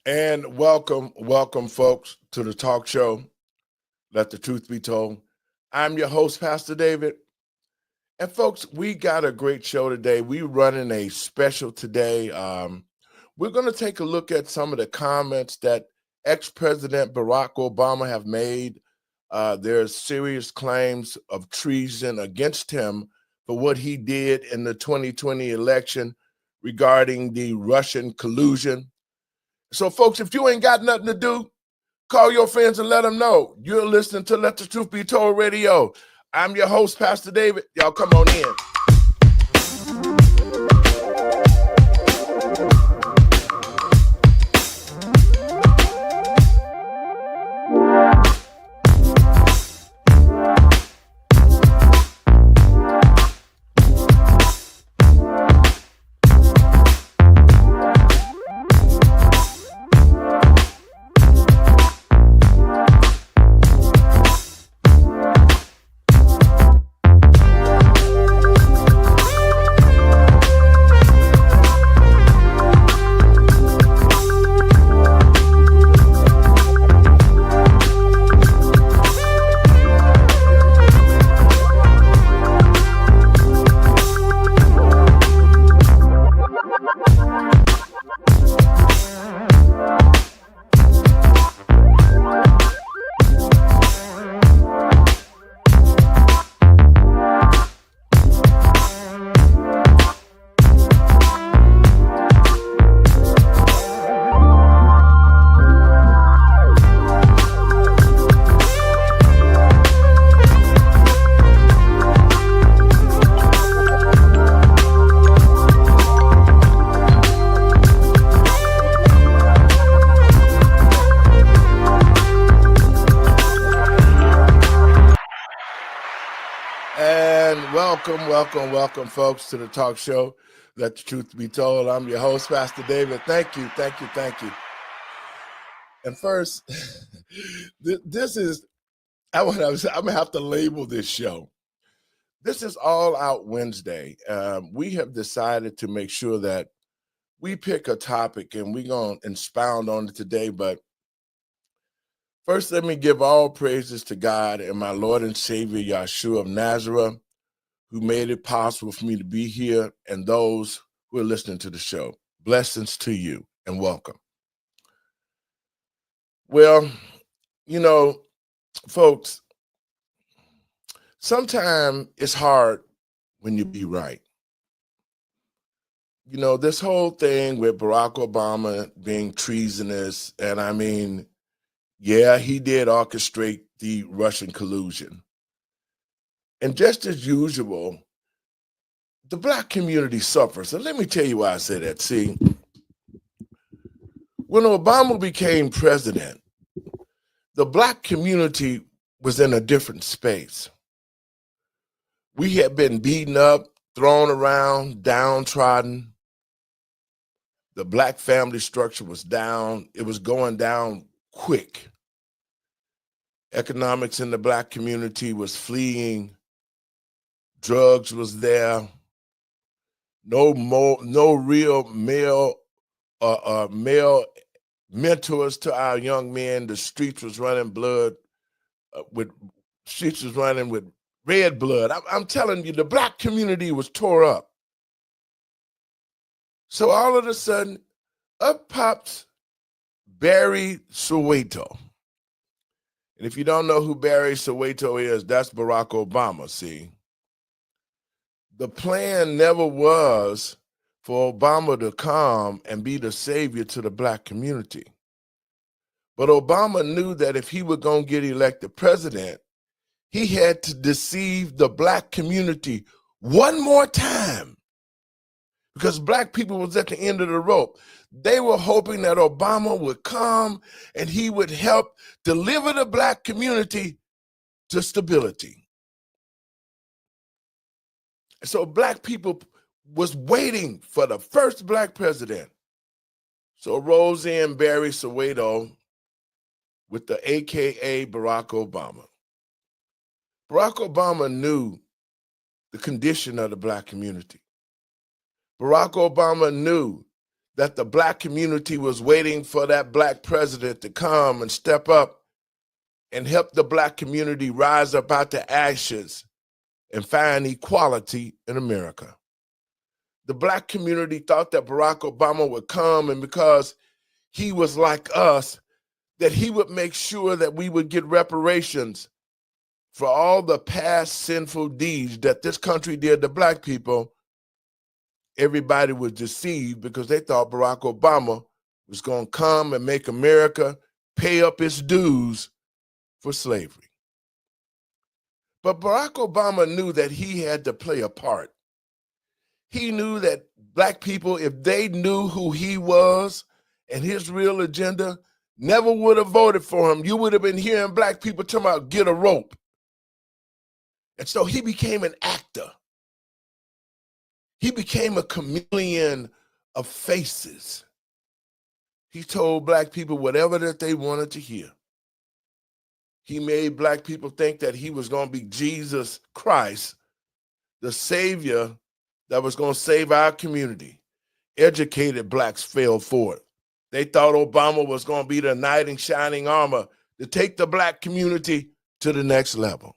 And welcome, folks, to the talk show, Let the Truth Be Told. I'm your host, Pastor David. And, folks, we got a great show today. We're running a special today. We're going to take a look at some of the comments that ex-President Barack Obama have made. There's serious claims of treason against him for what he did in the 2020 election regarding the Russian collusion. So, folks, if you ain't got nothing to do, call your friends and let them know. You're listening to Let the Truth Be Told Radio. I'm your host, Pastor David. Y'all come on in. Welcome, folks, to the talk show, Let the Truth Be Told. I'm your host, Pastor David. Thank you. And first, this is, I'm going to have to label this show. This is All Out Wednesday. We have decided to make sure that we pick a topic, and we're going to expound on it today. But first, let me give all praises to God and my Lord and Savior, Yahshua of Nazareth, who made it possible for me to be here, and those who are listening to the show. Blessings to you and welcome. Well, folks, sometimes it's hard when you be right. This whole thing with Barack Obama being treasonous, and I mean, yeah, he did orchestrate the Russian collusion. And just as usual, the Black community suffers. And let me tell you why I say that. See, when Obama became president, the Black community was in a different space. We had been beaten up, thrown around, downtrodden. The Black family structure was down. It was going down quick. Economics in the Black community was fleeing. Drugs was there. No real male mentors to our young men. The streets was running with red blood. I'm telling you, the Black community was tore up. So all of a sudden, up pops Barry Soweto. And if you don't know who Barry Soweto is, that's Barack Obama, see? The plan never was for Obama to come and be the savior to the Black community. But Obama knew that if he was going to get elected president, he had to deceive the Black community one more time, because Black people was at the end of the rope. They were hoping that Obama would come and he would help deliver the Black community to stability. So Black people was waiting for the first Black president. So rose in Barry Soweto with the AKA Barack Obama. Barack Obama knew the condition of the Black community. Barack Obama knew that the black community was waiting for that black president to come and step up and help the black community rise up out the ashes and find equality in America. The black community thought that Barack Obama would come, and because he was like us, that he would make sure that we would get reparations for all the past sinful deeds that this country did to black people. Everybody was deceived because they thought Barack Obama was going to come and make America pay up its dues for slavery. But Barack Obama knew that he had to play a part. He knew that black people, if they knew who he was and his real agenda, never would have voted for him. You would have been hearing black people talking about get a rope. And so he became an actor. He became a chameleon of faces. He told black people whatever that they wanted to hear. He made black people think that he was going to be Jesus Christ, the Savior that was going to save our community. Educated blacks fell for it. They thought Obama was going to be the knight in shining armor to take the black community to the next level.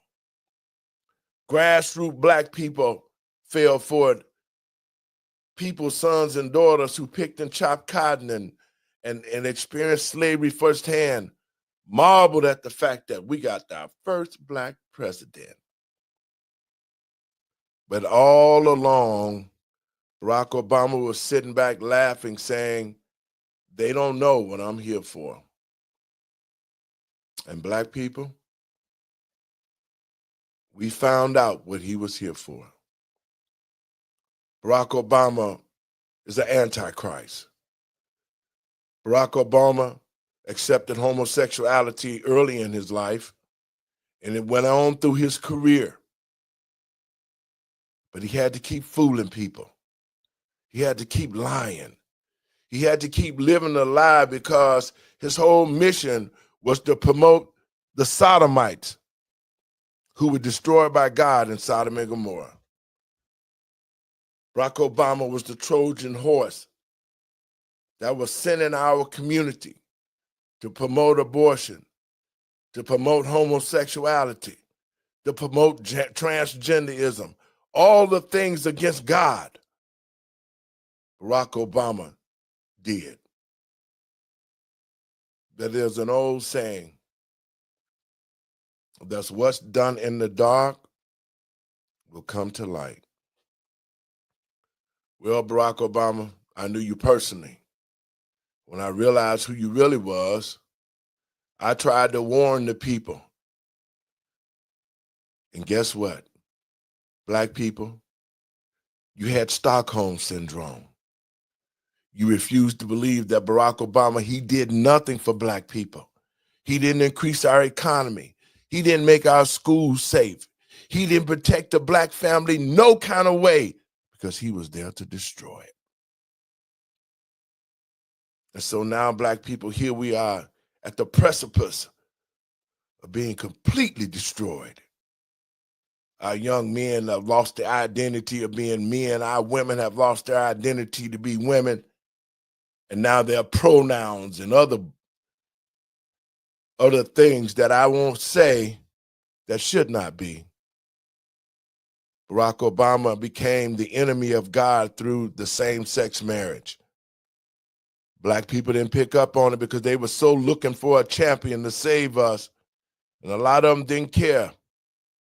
Grassroots black people fell for it. People's sons and daughters who picked and chopped cotton and experienced slavery firsthand marveled at the fact that we got our first black president. But all along, Barack Obama was sitting back laughing, saying, they don't know what I'm here for. And black people, we found out what he was here for. Barack Obama is an antichrist. Barack Obama accepted homosexuality early in his life, and it went on through his career. But he had to keep fooling people. He had to keep lying. He had to keep living a lie because his whole mission was to promote the sodomites who were destroyed by God in Sodom and Gomorrah. Barack Obama was the Trojan horse that was sent in our community to promote abortion, to promote homosexuality, to promote transgenderism, all the things against God. Barack Obama did. That there's an old saying, that's what's done in the dark will come to light. Well, Barack Obama, I knew you personally. When I realized who you really was, I tried to warn the people. And guess what? Black people, you had Stockholm Syndrome. You refused to believe that Barack Obama, he did nothing for black people. He didn't increase our economy. He didn't make our schools safe. He didn't protect the black family no kind of way because he was there to destroy it. And so now, black people, here we are at the precipice of being completely destroyed. Our young men have lost the identity of being men. Our women have lost their identity to be women. And now there are pronouns and other things that I won't say that should not be. Barack Obama became the enemy of God through the same-sex marriage. Black people didn't pick up on it because they were so looking for a champion to save us. And a lot of them didn't care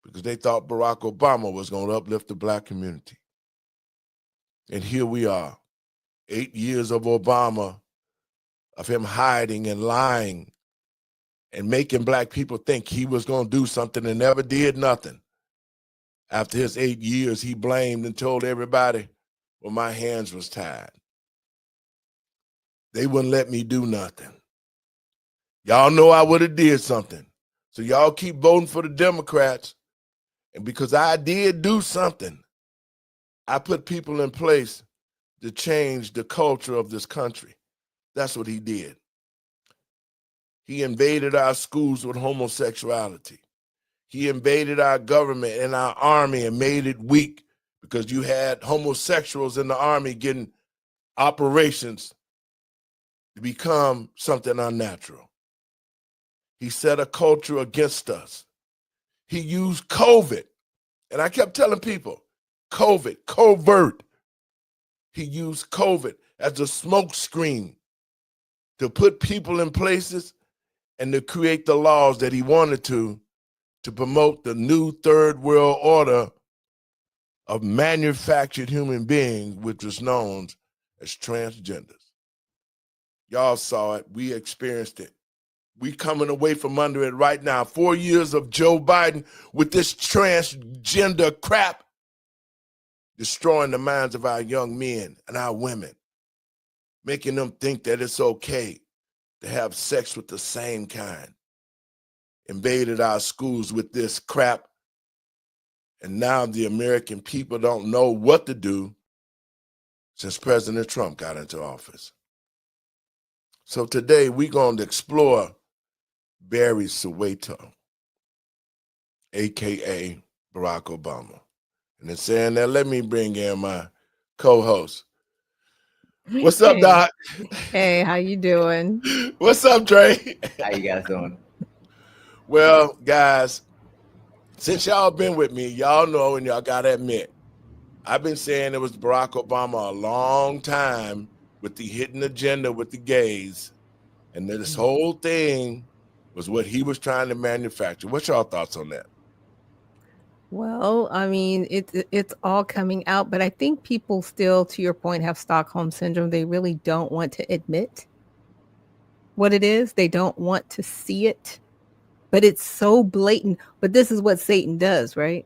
because they thought Barack Obama was going to uplift the black community. And here we are, 8 years of Obama, of him hiding and lying and making black people think he was going to do something and never did nothing. After his 8 years, he blamed and told everybody, well, my hands was tied. They wouldn't let me do nothing. Y'all know I would have did something. So y'all keep voting for the Democrats. And because I did do something, I put people in place to change the culture of this country. That's what he did. He invaded our schools with homosexuality. He invaded our government and our army and made it weak because you had homosexuals in the army getting operations to become something unnatural. He set a culture against us. He used COVID. And I kept telling people, COVID, covert. He used COVID as a smoke screen to put people in places and to create the laws that he wanted to promote the new third world order of manufactured human beings, which was known as transgenders. Y'all saw it. We experienced it. We coming away from under it right now. 4 years of Joe Biden with this transgender crap, destroying the minds of our young men and our women, making them think that it's okay to have sex with the same kind. Invaded our schools with this crap. And now the American people don't know what to do since President Trump got into office. So today we're going to explore Barry Soweto, AKA Barack Obama. And in saying that, let me bring in my co-host. What's up, Doc? Hey, how you doing? What's up, Dre? How you guys doing? Well, guys, since y'all been with me, y'all know, and y'all gotta admit, I've been saying it was Barack Obama a long time with the hidden agenda with the gays, and this whole thing was what he was trying to manufacture. What's y'all thoughts on that? Well, I mean, it's all coming out, but I think people still, to your point, have Stockholm syndrome. They really don't want to admit what it is. They don't want to see it, but it's so blatant. But this is what Satan does, right?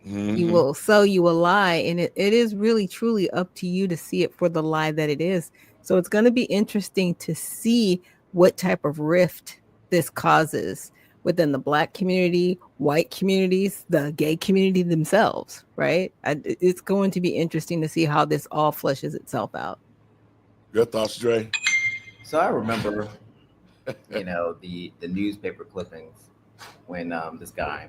Mm-hmm. He will sell you a lie, and it is really, truly up to you to see it for the lie that it is. So it's going to be interesting to see what type of rift this causes within the Black community, white communities, the gay community themselves, right? It's going to be interesting to see how this all fleshes itself out. Your thoughts, Dre? So I remember, the newspaper clippings when this guy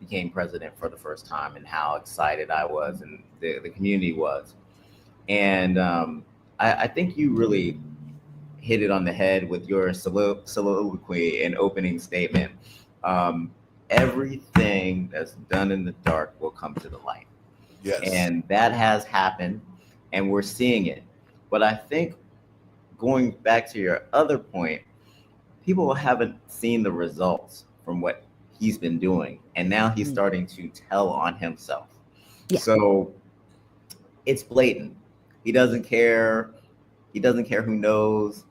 became president for the first time, and how excited I was and the community was. And I think you really hit it on the head with your soliloquy and opening statement. Everything that's done in the dark will come to the light. Yes. And that has happened, and we're seeing it. But I think, going back to your other point, people haven't seen the results from what he's been doing, and now he's starting to tell on himself. Yeah. So it's blatant. He doesn't care. He doesn't care who knows.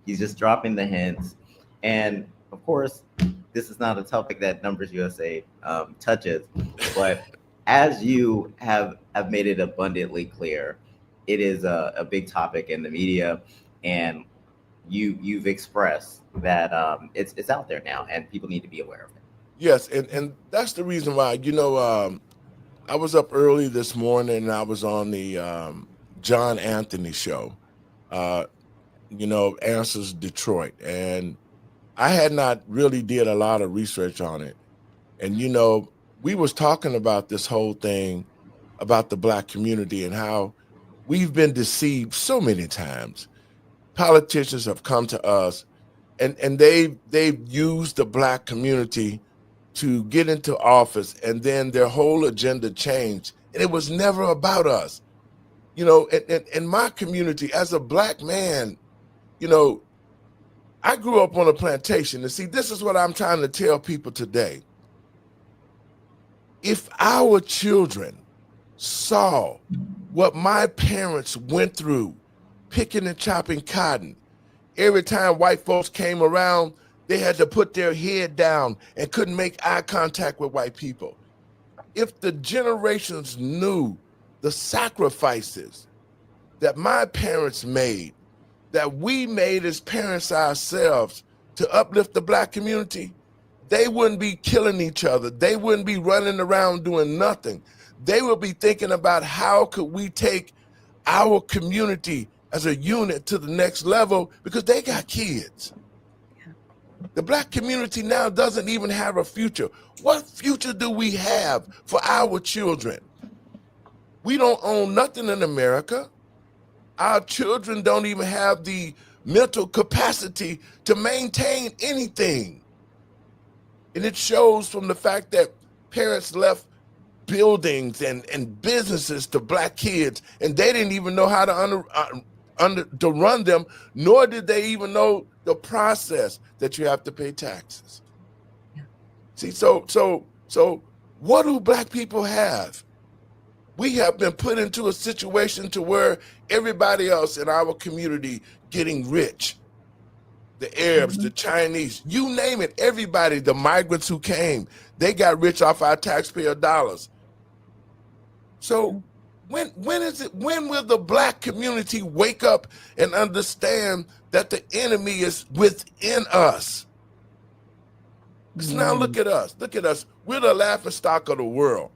He's just dropping the hints. And of course, this is not a topic that Numbers USA touches, but as you have made it abundantly clear, it is a big topic in the media, and you've expressed that it's out there now, and people need to be aware of it. Yes, and that's the reason why, I was up early this morning, and I was on the John Anthony show, Answers Detroit, and I had not really did a lot of research on it. And, we was talking about this whole thing about the Black community and how we've been deceived so many times. Politicians have come to us and they've used the Black community to get into office, and then their whole agenda changed. And it was never about us. In my community, as a Black man, I grew up on a plantation. And see, this is what I'm trying to tell people today. If our children saw what my parents went through, picking and chopping cotton, every time white folks came around, they had to put their head down and couldn't make eye contact with white people. If the generations knew the sacrifices that my parents made, that we made as parents ourselves to uplift the Black community, they wouldn't be killing each other. They wouldn't be running around doing nothing. They would be thinking about how could we take our community as a unit to the next level, because they got kids. The Black community now doesn't even have a future. What future do we have for our children? We don't own nothing in America. Our children don't even have the mental capacity to maintain anything. And it shows from the fact that parents left buildings and businesses to black kids, and they didn't even know how to run them, nor did they even know the process that you have to pay taxes. Yeah. See, so what do black people have? We have been put into a situation to where everybody else in our community getting rich. The Arabs, the Chinese, you name it, everybody, the migrants who came, they got rich off our taxpayer dollars. So when will the black community wake up and understand that the enemy is within us? Because now look at us. We're the laughing stock of the world.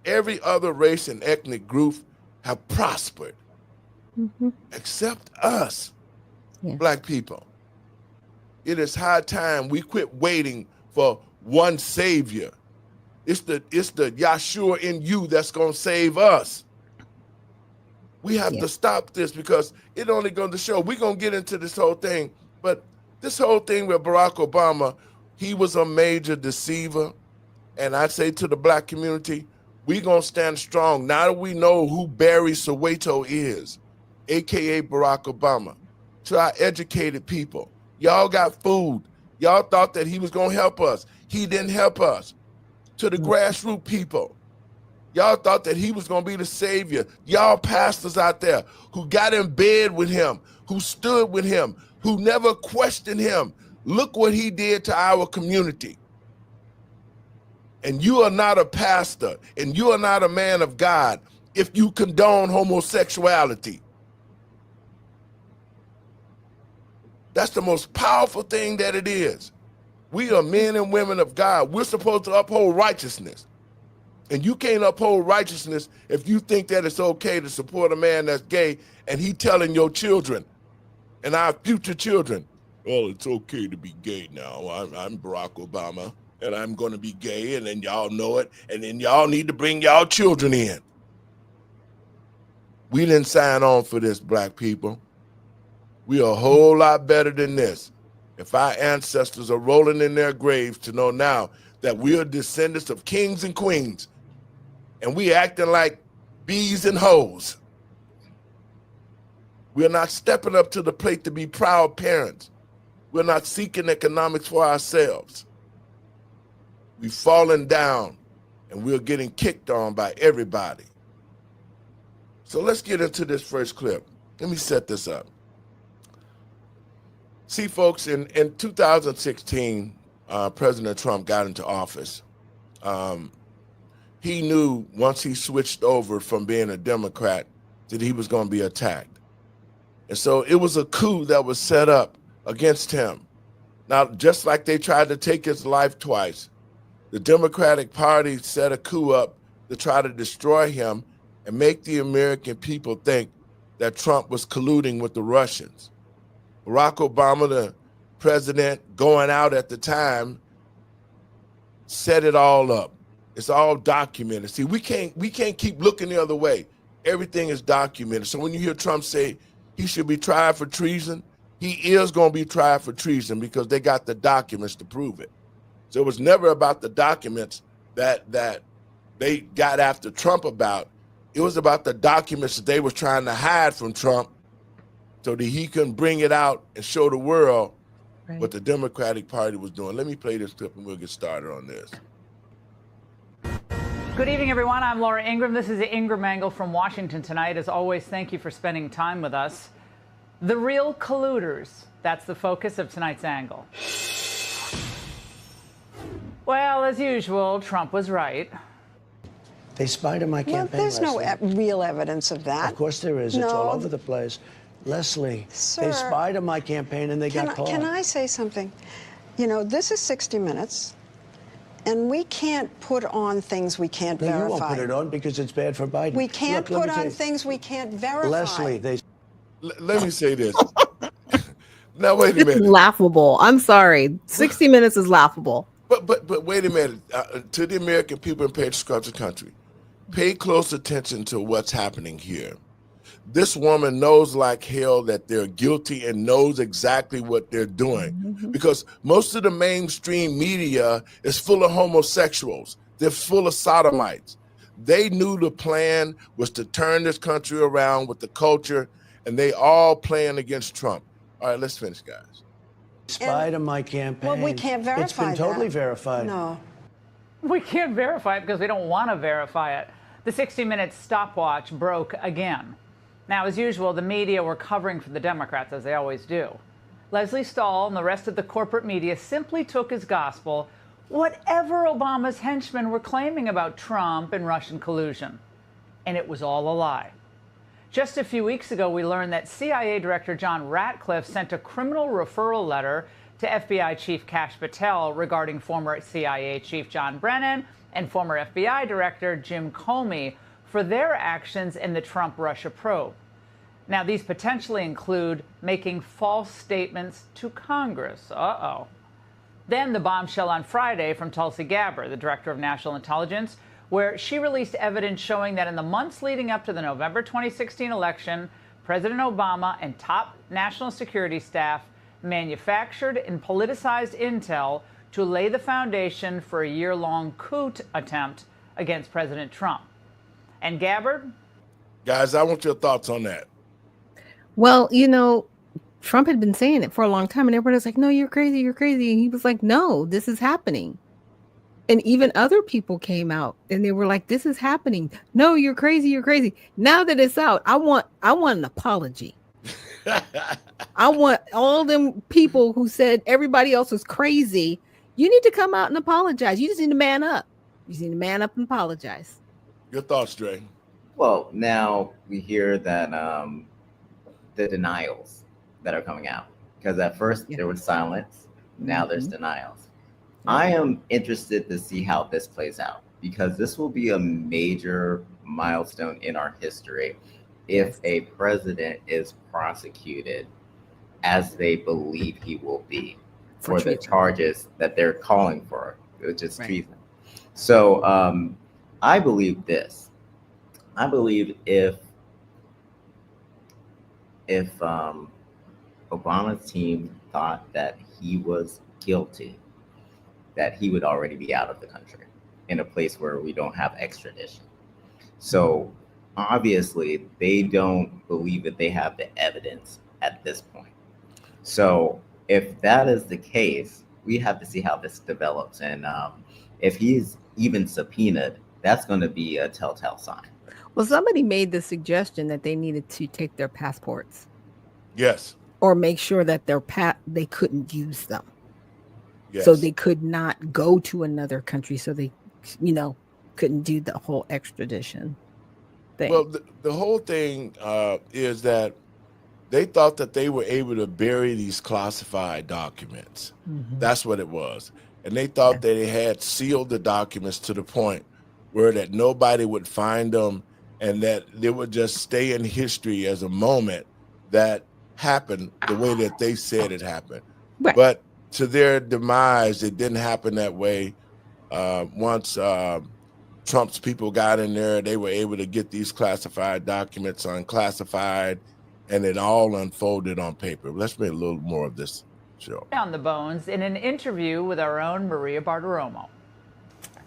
Every other race and ethnic group have prospered, except us, black people. It is high time we quit waiting for one savior. It's the Yahshua in you that's going to save us. We have to stop this, because it only goes to show. We're going to get into this whole thing, but this whole thing with Barack Obama, he was a major deceiver. And I say to the black community, we're going to stand strong. Now that we know who Barry Soweto is, AKA Barack Obama, to our educated people, y'all got food. Y'all thought that he was going to help us. He didn't help us. To the grassroots people, y'all thought that he was going to be the savior. Y'all pastors out there who got in bed with him, who stood with him, who never questioned him. Look what he did to our community. And you are not a pastor, and you are not a man of God if you condone homosexuality. That's the most powerful thing that it is. We are men and women of God. We're supposed to uphold righteousness. And you can't uphold righteousness if you think that it's okay to support a man that's gay and he telling your children and our future children, well, it's okay to be gay now. I'm Barack Obama, and I'm going to be gay, and then y'all know it, and then y'all need to bring y'all children in. We didn't sign on for this, black people. We are a whole lot better than this. If our ancestors are rolling in their graves to know now that we are descendants of kings and queens, and we acting like bees and hoes. We're not stepping up to the plate to be proud parents. We're not seeking economics for ourselves. We've fallen down, and we're getting kicked on by everybody. So let's get into this first clip. Let me set this up. See, folks, in 2016, President Trump got into office. He knew once he switched over from being a Democrat that he was going to be attacked. And so it was a coup that was set up against him. Now, just like they tried to take his life twice, the Democratic Party set a coup up to try to destroy him and make the American people think that Trump was colluding with the Russians. Barack Obama, the president going out at the time, set it all up. It's all documented. See, we can't keep looking the other way. Everything is documented. So when you hear Trump say he should be tried for treason, he is going to be tried for treason because they got the documents to prove it. So it was never about the documents that they got after Trump about. It was about the documents that they were trying to hide from Trump so that he couldn't bring it out and show the world what the Democratic Party was doing. Let me play this clip and we'll get started on this. Good evening, everyone. I'm Laura Ingraham. This is Ingram Angle from Washington tonight. As always, thank you for spending time with us. The real colluders, that's the focus of tonight's angle. Well, as usual, Trump was right. They spied on my campaign. Well, there's no real evidence of that. Of course there is. No. It's all over the place. Leslie, Sir, they spied on my campaign and they got caught. Can I say something? You know, this is 60 Minutes, and we can't put on things we can't verify. You won't put it on because it's bad for Biden. We can't put on things we can't verify. Leslie, let me say this. Now, wait a minute. It's laughable. I'm sorry. 60 Minutes is laughable. But wait a minute. To the American people in page across the country, pay close attention to what's happening here. this woman knows like hell that they're guilty and knows exactly what they're doing, because most of the mainstream media is full of homosexuals. They're full of sodomites. They knew the plan was to turn this country around with the culture, and they all playing against Trump. All right, let's finish, guys. Spied on my campaign. Well, we can't verify It's been totally that. verified. No. We can't verify it because we don't want to verify it. The 60 Minutes stopwatch broke again. Now, as usual, the media were covering for the Democrats, as they always do. Leslie Stahl and the rest of the corporate media simply took as gospel whatever Obama's henchmen were claiming about Trump and Russian collusion. And it was all a lie. Just a few weeks ago, we learned that CIA Director John Ratcliffe sent a criminal referral letter to FBI Chief Kash Patel regarding former CIA Chief John Brennan and former FBI Director Jim Comey for their actions in the Trump-Russia probe. Now, these potentially include making false statements to Congress. Then the bombshell on Friday from Tulsi Gabbard, the Director of National Intelligence, where she released evidence showing that in the months leading up to the November 2016 election, President Obama and top national security staff manufactured and politicized intel to lay the foundation for a year-long coup attempt against President Trump. And Gabbard? Guys, I want your thoughts on that. Well, you know, Trump had been saying it for a long time, and everybody was like, no, you're crazy, you're crazy. And he was like, no, this is happening. And even other people came out and they were like, this is happening. No, you're crazy, you're crazy. Now that it's out, I want an apology. I want all them people who said everybody else was crazy. You need to come out and apologize. You just need to man up. You just need to man up and apologize. Your thoughts, Dre? Well, now we hear that the denials that are coming out, because at first there was silence, now there's denials. I am interested to see how this plays out, because this will be a major milestone in our history if a president is prosecuted as they believe he will be for the charges that they're calling for, which is treason. So I believe this. I believe if Obama's team thought that he was guilty, that he would already be out of the country in a place where we don't have extradition. So obviously they don't believe that they have the evidence at this point. So if that is the case, we have to see how this develops. And if he's even subpoenaed, that's going to be a telltale sign. Well, somebody made the suggestion that they needed to take their passports. Yes. Or make sure that they couldn't use them. Yes. So they could not go to another country. So they, couldn't do the whole extradition thing. Well, the whole thing is that they thought that they were able to bury these classified documents. That's what it was. And they thought that they had sealed the documents to the point where that nobody would find them and that they would just stay in history as a moment that happened the way that they said it happened. Right. But to their demise, it didn't happen that way. Once Trump's people got in there, they were able to get these classified documents unclassified, and it all unfolded on paper. Let's make a little more of this show. On the bones in an interview with our own Maria Bartiromo.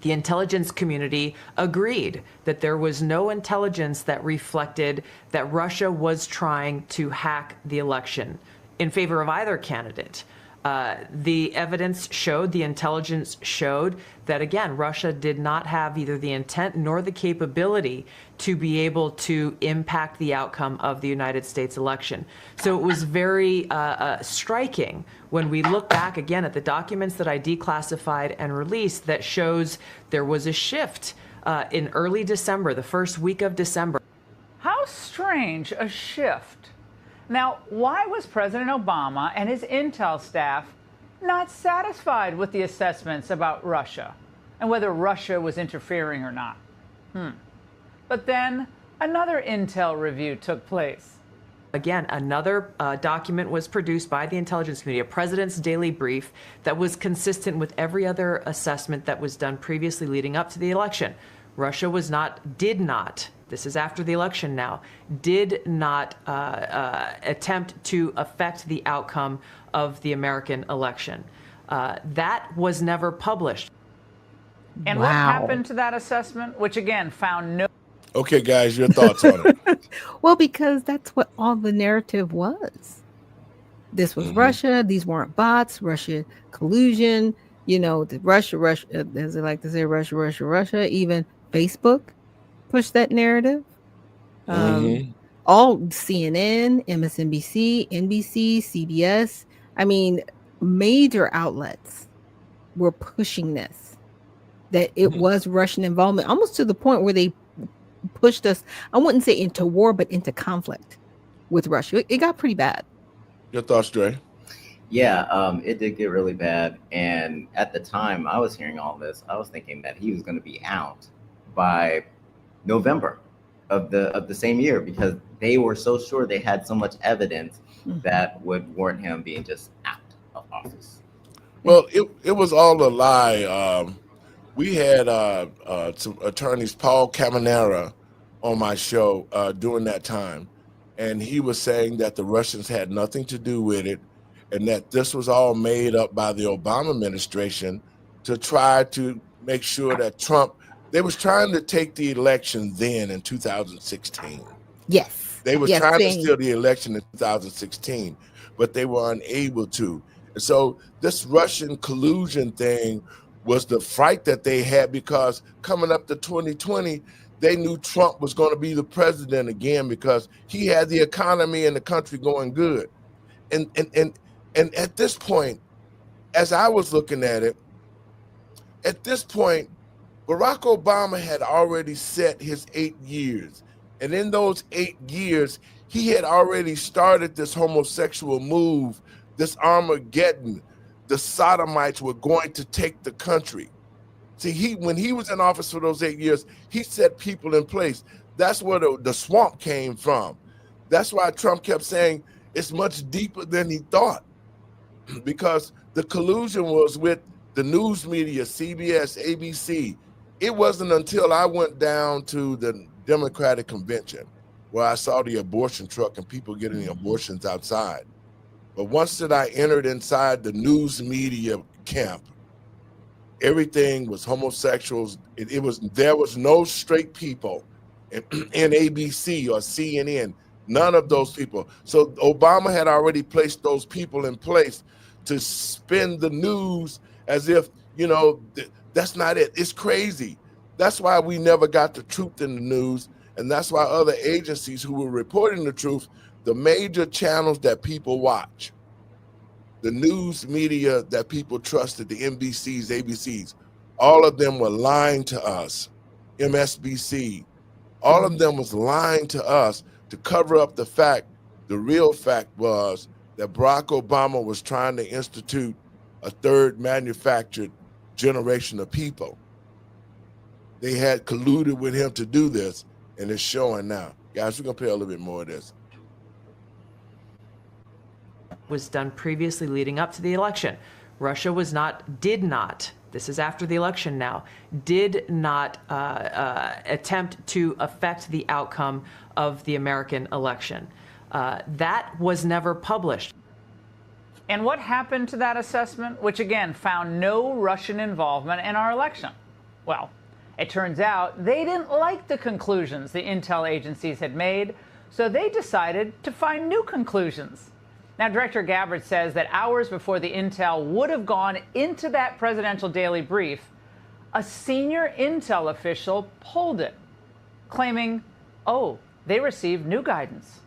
The intelligence community agreed that there was no intelligence that reflected that Russia was trying to hack the election in favor of either candidate. The evidence showed, the intelligence showed that, again, Russia did not have either the intent nor the capability to be able to impact the outcome of the United States election. So it was very striking when we look back again at the documents that I declassified and released that shows there was a shift in early December, the first week of December. How strange a shift. Now, why was President Obama and his intel staff not satisfied with the assessments about Russia and whether Russia was interfering or not? But then another intel review took place. Again, another document was produced by the intelligence community, a president's daily brief that was consistent with every other assessment that was done previously leading up to the election. Russia did not, this is after the election now, did not attempt to affect the outcome of the American election. That was never published. And what happened to that assessment, which again found no. Okay, guys, your thoughts on it. Well, because that's what all the narrative was. This was Russia. These weren't bots. Russia collusion. You know, the Russia, as they like to say, Russia. Even Facebook pushed that narrative. All CNN, MSNBC, NBC, CBS. I mean, major outlets were pushing this, that it was Russian involvement, almost to the point where they pushed us, I wouldn't say into war, but into conflict with Russia. It got pretty bad. Your thoughts, Dre? Yeah, it did get really bad. And at the time I was hearing all this, I was thinking that he was going to be out by November of the same year, because they were so sure they had so much evidence that would warrant him being just out of office. Well, it was all a lie. We had some attorneys, Paul Caminera, on my show during that time, and he was saying that the Russians had nothing to do with it, and that this was all made up by the Obama administration to try to make sure that Trump, they was trying to take the election then in 2016. Yes. They were trying to steal the election in 2016, but they were unable to. And so this Russian collusion thing was the fright that they had, because coming up to 2020, they knew Trump was going to be the president again because he had the economy and the country going good. And at this point, as I was looking at it, at this point, Barack Obama had already set his 8 years. And in those 8 years, he had already started this homosexual move, this Armageddon. The sodomites were going to take the country. See, when he was in office for those 8 years, he set people in place. That's where the swamp came from. That's why Trump kept saying it's much deeper than he thought, because the collusion was with the news media, CBS, ABC. It wasn't until I went down to the Democratic convention where I saw the abortion truck and people getting abortions outside. But once that I entered inside the news media camp, everything was homosexuals. There was no straight people in ABC or CNN, none of those people. So Obama had already placed those people in place to spin the news as if, that's not it. It's crazy. That's why we never got the truth in the news. And that's why other agencies who were reporting the truth, the major channels that people watch, the news media that people trusted, the NBCs, ABCs, all of them were lying to us. MSBC, all of them was lying to us to cover up the fact. The real fact was that Barack Obama was trying to institute a third manufactured generation of people. They had colluded with him to do this, and it's showing now. Guys, we're going to play a little bit more of this. Was done previously leading up to the election. Russia did not, this is after the election now, did not attempt to affect the outcome of the American election. That was never published. And what happened to that assessment, which again found no Russian involvement in our election? Well, it turns out they didn't like the conclusions the intel agencies had made, so they decided to find new conclusions. Now, Director Gabbard says that hours before the intel would have gone into that presidential daily brief, a senior intel official pulled it, claiming, they received new guidance.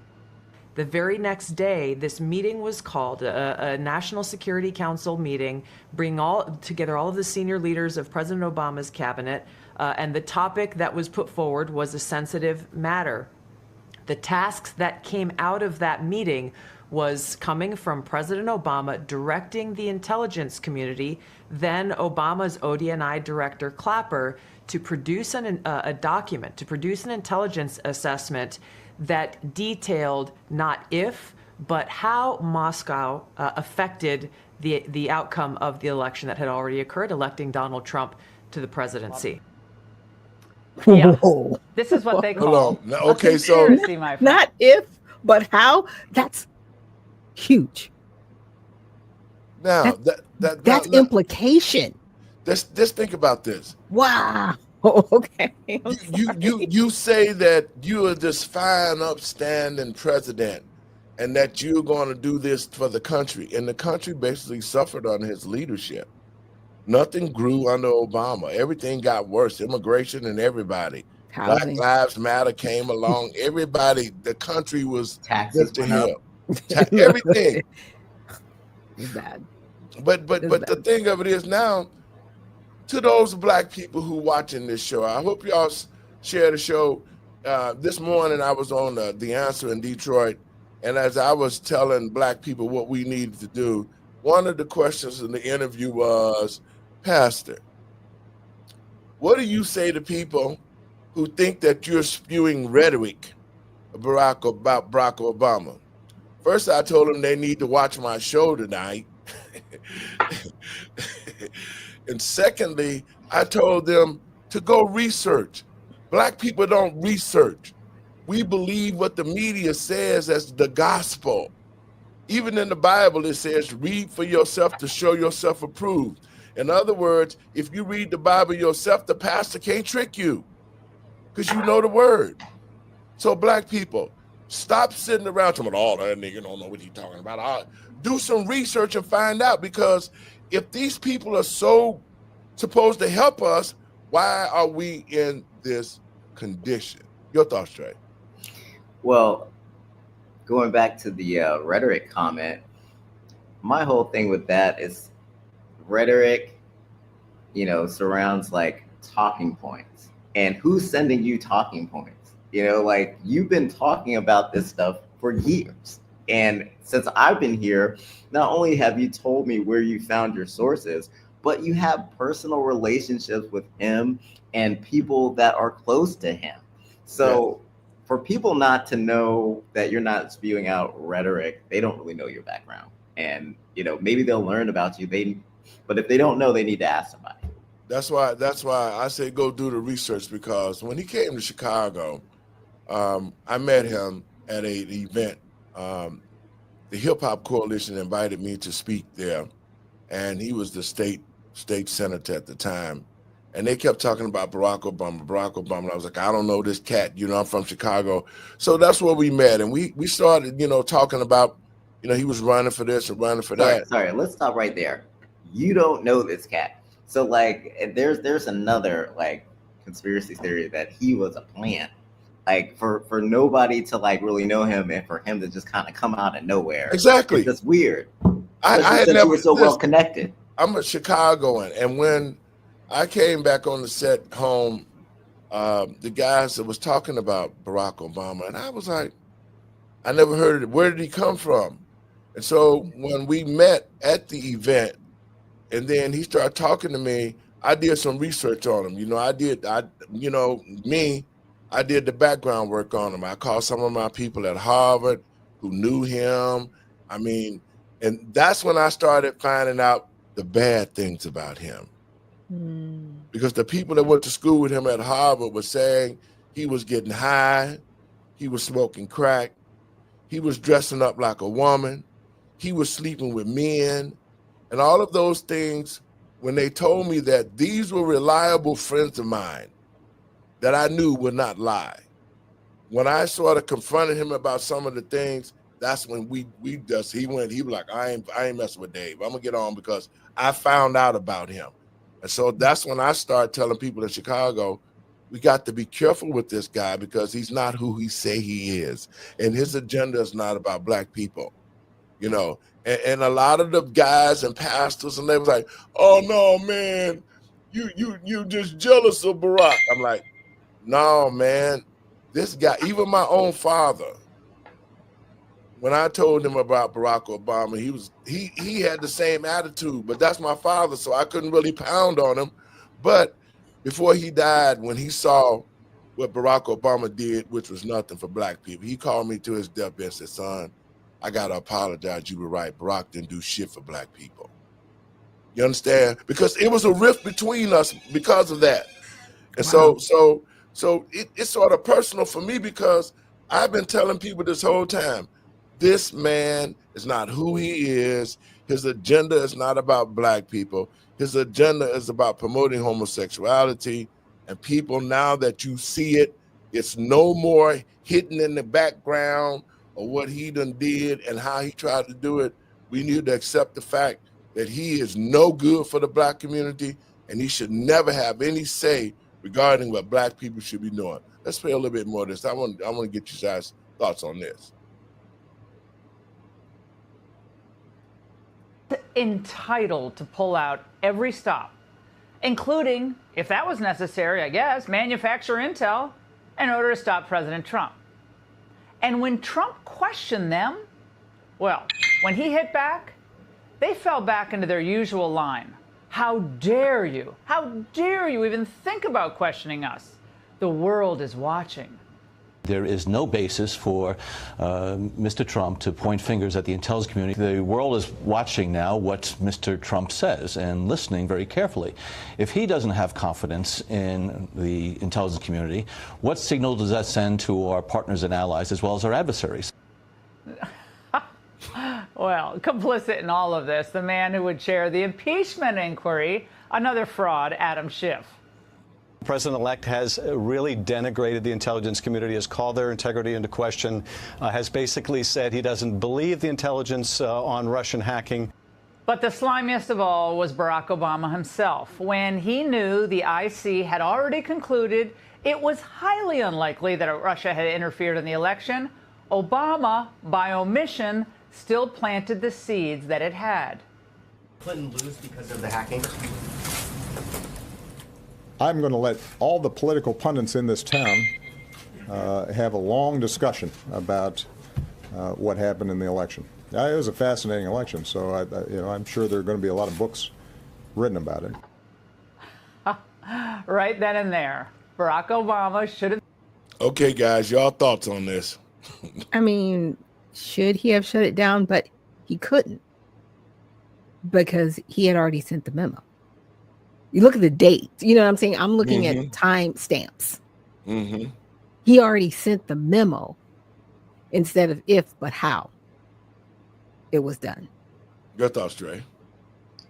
The very next day, this meeting was called, a National Security Council meeting, bringing together all of the senior leaders of President Obama's cabinet, and the topic that was put forward was a sensitive matter. The tasks that came out of that meeting was coming from President Obama directing the intelligence community, then Obama's ODNI director Clapper, to produce a document, to produce an intelligence assessment that detailed not if, but how Moscow affected the outcome of the election that had already occurred, electing Donald Trump to the presidency. Yeah. Whoa. This is what they Hold call on. Now, a okay, so conspiracy, my friend. Not if, but how. That's huge. now That's implication. just think about this. Wow. Okay. I'm sorry. You say that you are this fine, upstanding president, and that you're going to do this for the country, and the country basically suffered under his leadership. Nothing grew under Obama. Everything got worse. Immigration and everybody. Black Housing. Lives Matter came along. Everybody, the country was Taxes just to went him. up. Everything. It's bad. But It's the bad. thing of it is now, to those black people who watching this show, I hope y'all share the show. This morning I was on The Answer in Detroit, and as I was telling black people what we needed to do, one of the questions in the interview was, Pastor, what do you say to people who think that you're spewing rhetoric about Barack Obama? First, I told them they need to watch my show tonight. And secondly, I told them to go research. Black people don't research. We believe what the media says as the gospel. Even in the Bible, it says, read for yourself to show yourself approved. In other words, if you read the Bible yourself, the pastor can't trick you because you know the word. So black people, stop sitting around talking about, oh, that nigga don't know what he's talking about. Do some research and find out, because if these people are so supposed to help us, why are we in this condition? Your thoughts, Trey? Well, going back to the rhetoric comment, my whole thing with that is rhetoric, surrounds like talking points. And who's sending you talking points? Like, you've been talking about this stuff for years. And since I've been here, not only have you told me where you found your sources, but you have personal relationships with him and people that are close to him. So for people not to know that you're not spewing out rhetoric, they don't really know your background. And, maybe they'll learn about you. But if they don't know, they need to ask somebody. That's why I say go do the research, because when he came to Chicago, I met him at an event. The Hip Hop Coalition invited me to speak there, and he was the state senator at the time. And they kept talking about Barack Obama. And I was like, I don't know this cat, I'm from Chicago. So that's where we met. And we started, talking about, he was running for this and running for that. Sorry, let's stop right there. You don't know this cat. So like, there's another like conspiracy theory that he was a plant. Like for nobody to like really know him, and for him to just kind of come out of nowhere. Exactly. It's just weird. I had since never you were so well connected. I'm a Chicagoan, and when I came back on the set home, the guys that was talking about Barack Obama, and I was like, I never heard of it. Where did he come from? And so when we met at the event, and then he started talking to me, I did some research on him. I did the background work on him. I called some of my people at Harvard who knew him. And that's when I started finding out the bad things about him. Because the people that went to school with him at Harvard were saying he was getting high, he was smoking crack, he was dressing up like a woman, he was sleeping with men, and all of those things. When they told me that these were reliable friends of mine that I knew would not lie, when I sort of confronted him about some of the things, that's when he was like, I ain't messing with Dave. I'm gonna get on, because I found out about him. And so that's when I started telling people in Chicago, we got to be careful with this guy, because he's not who he say he is. And his agenda is not about black people, And a lot of the guys and pastors, and they was like, oh no, man, you just jealous of Barack. I'm like, no, man, this guy, even my own father, when I told him about Barack Obama, he had the same attitude, but that's my father, so I couldn't really pound on him. But before he died, when he saw what Barack Obama did, which was nothing for black people, he called me to his deathbed and said, son, I got to apologize. You were right. Barack didn't do shit for black people. You understand? Because it was a rift between us because of that. And so So it's sort of personal for me because I've been telling people this whole time, this man is not who he is. His agenda is not about black people. His agenda is about promoting homosexuality. And people, now that you see it, it's no more hidden in the background of what he done did and how he tried to do it. We need to accept the fact that he is no good for the black community and he should never have any say regarding what black people should be doing. Let's play a little bit more of this. I want to get you guys' thoughts on this. Entitled to pull out every stop, including, if that was necessary, I guess, manufacture intel in order to stop President Trump. And when Trump questioned them, well, when he hit back, they fell back into their usual line. How dare you? How dare you even think about questioning us? The world is watching. There is no basis for Mr. Trump to point fingers at the intelligence community. The world is watching now what Mr. Trump says and listening very carefully. If he doesn't have confidence in the intelligence community, what signal does that send to our partners and allies as well as our adversaries? Well, complicit in all of this, the man who would chair the impeachment inquiry, another fraud, Adam Schiff. The president-elect has really denigrated the intelligence community, has called their integrity into question, has basically said he doesn't believe the intelligence on Russian hacking. But the slimiest of all was Barack Obama himself. When he knew the IC had already concluded it was highly unlikely that Russia had interfered in the election, Obama, by omission, still planted the seeds that it had. Clinton lose because of the hacking? I'm going to let all the political pundits in this town have a long discussion about what happened in the election. It was a fascinating election, so I'm sure there are going to be a lot of books written about it. Right then and there, Barack Obama should have. Okay, guys, y'all thoughts on this? I mean, should he have shut it down? But he couldn't because he had already sent the memo. You look at the date. You know what I'm saying? I'm looking at time stamps. Mm-hmm. He already sent the memo instead of if, but how it was done. Your thoughts, Trey?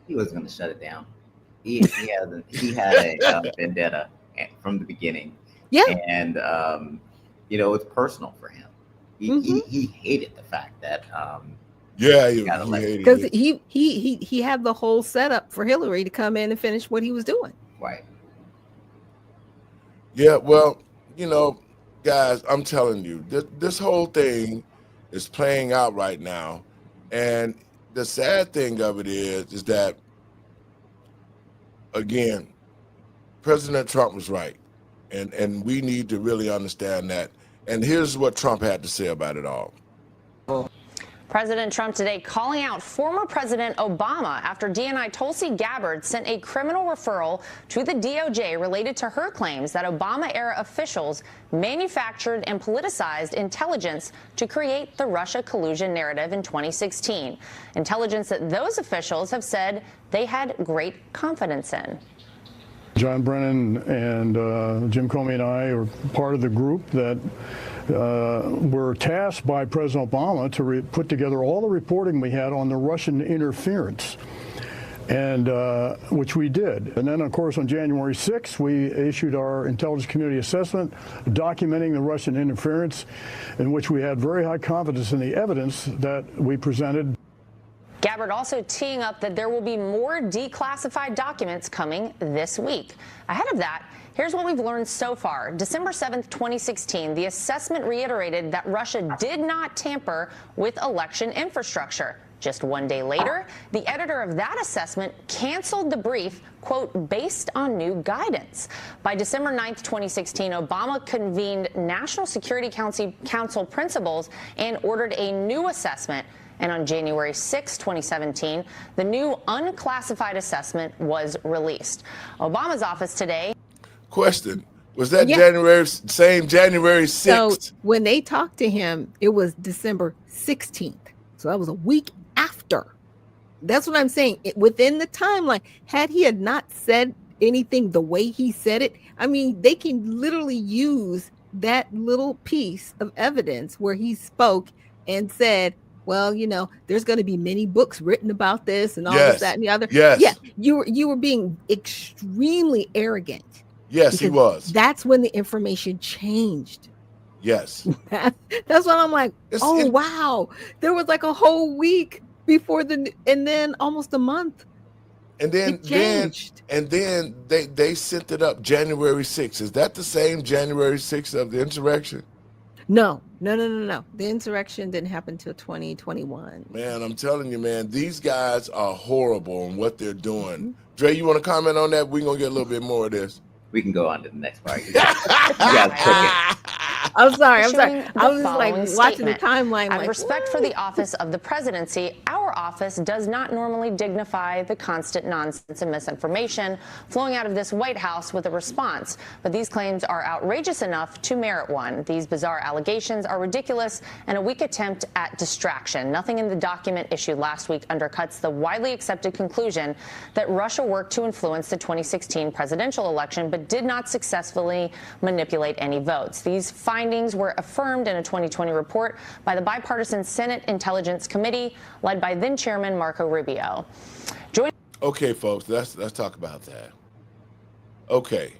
He was going to shut it down. He had a vendetta from the beginning. Yeah. And, it's personal for him. He hated the fact that he hated because it. he had the whole setup for Hillary to come in and finish what he was doing. Right. Yeah, well, guys, I'm telling you, this whole thing is playing out right now. And the sad thing of it is that, again, President Trump was right. And we need to really understand that. And here's what Trump had to say about it all. President Trump today calling out former President Obama after DNI Tulsi Gabbard sent a criminal referral to the DOJ related to her claims that Obama-era officials manufactured and politicized intelligence to create the Russia collusion narrative in 2016. Intelligence that those officials have said they had great confidence in. John Brennan and Jim Comey and I are part of the group that were tasked by President Obama to put together all the reporting we had on the Russian interference, and which we did. And then, of course, on January 6th, we issued our intelligence community assessment documenting the Russian interference, in which we had very high confidence in the evidence that we presented. Gabbard also teeing up that there will be more declassified documents coming this week. Ahead of that, here's what we've learned so far. December 7th, 2016, the assessment reiterated that Russia did not tamper with election infrastructure. Just one day later, the editor of that assessment canceled the brief, quote, based on new guidance. By December 9th, 2016, Obama convened National Security Council principals and ordered a new assessment. And on January 6, 2017, the new unclassified assessment was released. Obama's office today. Question. Was that same January 6th? So when they talked to him, it was December 16th. So that was a week after. That's what I'm saying. Within the timeline, had he not said anything the way he said it. I mean, they can literally use that little piece of evidence where he spoke and said, well, you know, there's going to be many books written about this and all this, that, and the other. Yes. Yeah, you were being extremely arrogant. Yes, he was. That's when the information changed. Yes. That's when I'm like, wow. There was like a whole week before and then almost a month. And then they sent it up January 6th. Is that the same January 6th of the insurrection? No. The insurrection didn't happen till 2021. Man, I'm telling you, man, these guys are horrible in what they're doing. Dre, you want to comment on that? We're going to get a little bit more of this. We can go on to the next part. You guys cooking. I'm sorry. I was just like watching the statement. timeline. Out of respect for the office of the presidency, our office does not normally dignify the constant nonsense and misinformation flowing out of this White House with a response. But these claims are outrageous enough to merit one. These bizarre allegations are ridiculous and a weak attempt at distraction. Nothing in the document issued last week undercuts the widely accepted conclusion that Russia worked to influence the 2016 presidential election, but did not successfully manipulate any votes. These findings were affirmed in a 2020 report by the bipartisan Senate Intelligence Committee, led by then Chairman Marco Rubio. Okay, folks, let's talk about that. Okay,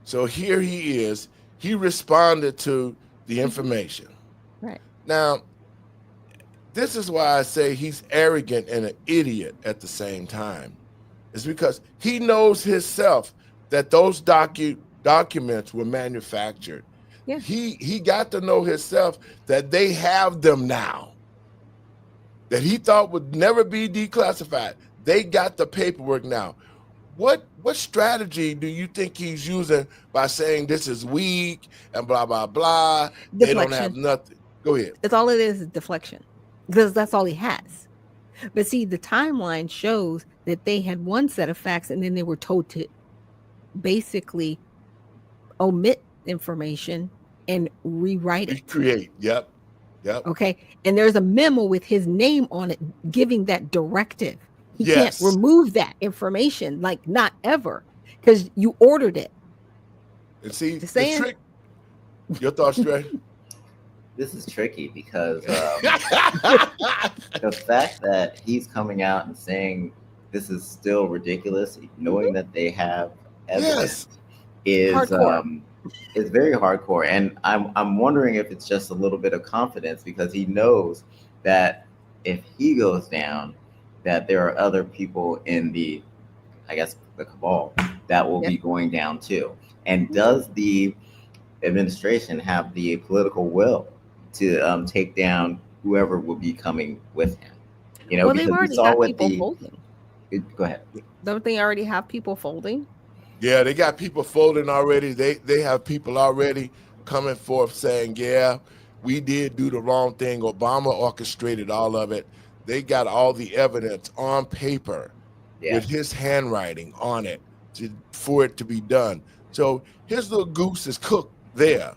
so here he is. He responded to the information. Right. Now, this is why I say he's arrogant and an idiot at the same time. It's because he knows himself that those documents were manufactured. Yeah. He got to know himself that they have them now, that he thought would never be declassified. They got the paperwork now. What strategy do you think he's using by saying this is weak and blah, blah, blah? Deflection. They don't have nothing. Go ahead. That's all it is deflection, because that's all he has. But see, the timeline shows that they had one set of facts and then they were told to basically omit information and rewrite it. Recreate. Yep. Okay. And there's a memo with his name on it giving that directive. He Yes. can't remove that information, like not ever, because you ordered it. And see, Just the saying. trick. Your thoughts, Trey? This is tricky because the fact that he's coming out and saying this is still ridiculous, knowing that they have evidence, is very hardcore. And I'm wondering if it's just a little bit of confidence because he knows that if he goes down, that there are other people in the cabal that will be going down too. And does the administration have the political will to take down whoever will be coming with him? You know, Well, they've already got people folding. Go ahead. Don't they already have people folding? Yeah, they got people folding already. They have people already coming forth saying, yeah, we did do the wrong thing. Obama orchestrated all of it. They got all the evidence on paper with his handwriting on it for it to be done. So his little goose is cooked there.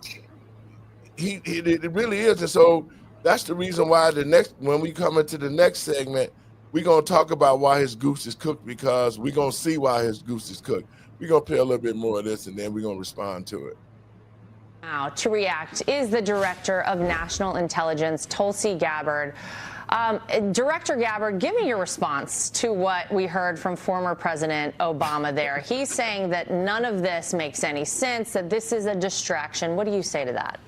It really is. And so that's the reason why when we come into the next segment, we're going to talk about why his goose is cooked, because we're going to see why his goose is cooked. We're going to play a little bit more of this, and then we're going to respond to it. Now, to react is the Director of National Intelligence, Tulsi Gabbard. Director Gabbard, give me your response to what we heard from former President Obama there. He's saying that none of this makes any sense, that this is a distraction. What do you say to that?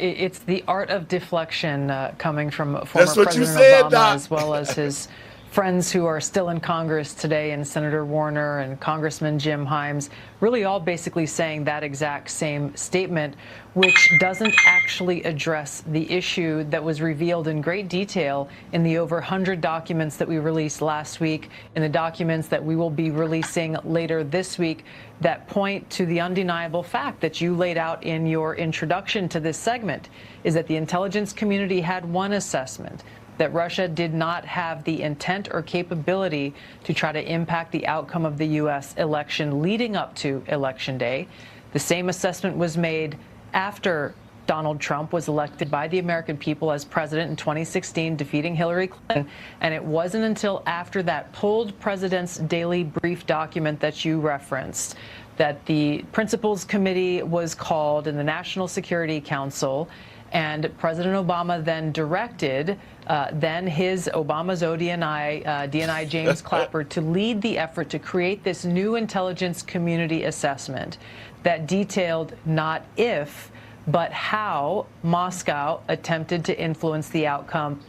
It's the art of deflection coming from former President Obama, as well as his friends who are still in Congress today, and Senator Warner and Congressman Jim Himes, really all basically saying that exact same statement, which doesn't actually address the issue that was revealed in great detail in the over 100 documents that we released last week, in the documents that we will be releasing later this week, that point to the undeniable fact that you laid out in your introduction to this segment, is that the intelligence community had one assessment, that Russia did not have the intent or capability to try to impact the outcome of the U.S. election leading up to Election Day. The same assessment was made after Donald Trump was elected by the American people as president in 2016, defeating Hillary Clinton. And it wasn't until after that pulled President's Daily Brief document that you referenced that the Principals Committee was called in the National Security Council. And President Obama then directed Obama's DNI James Clapper to lead the effort to create this new intelligence community assessment that detailed not if, but how Moscow attempted to influence the outcome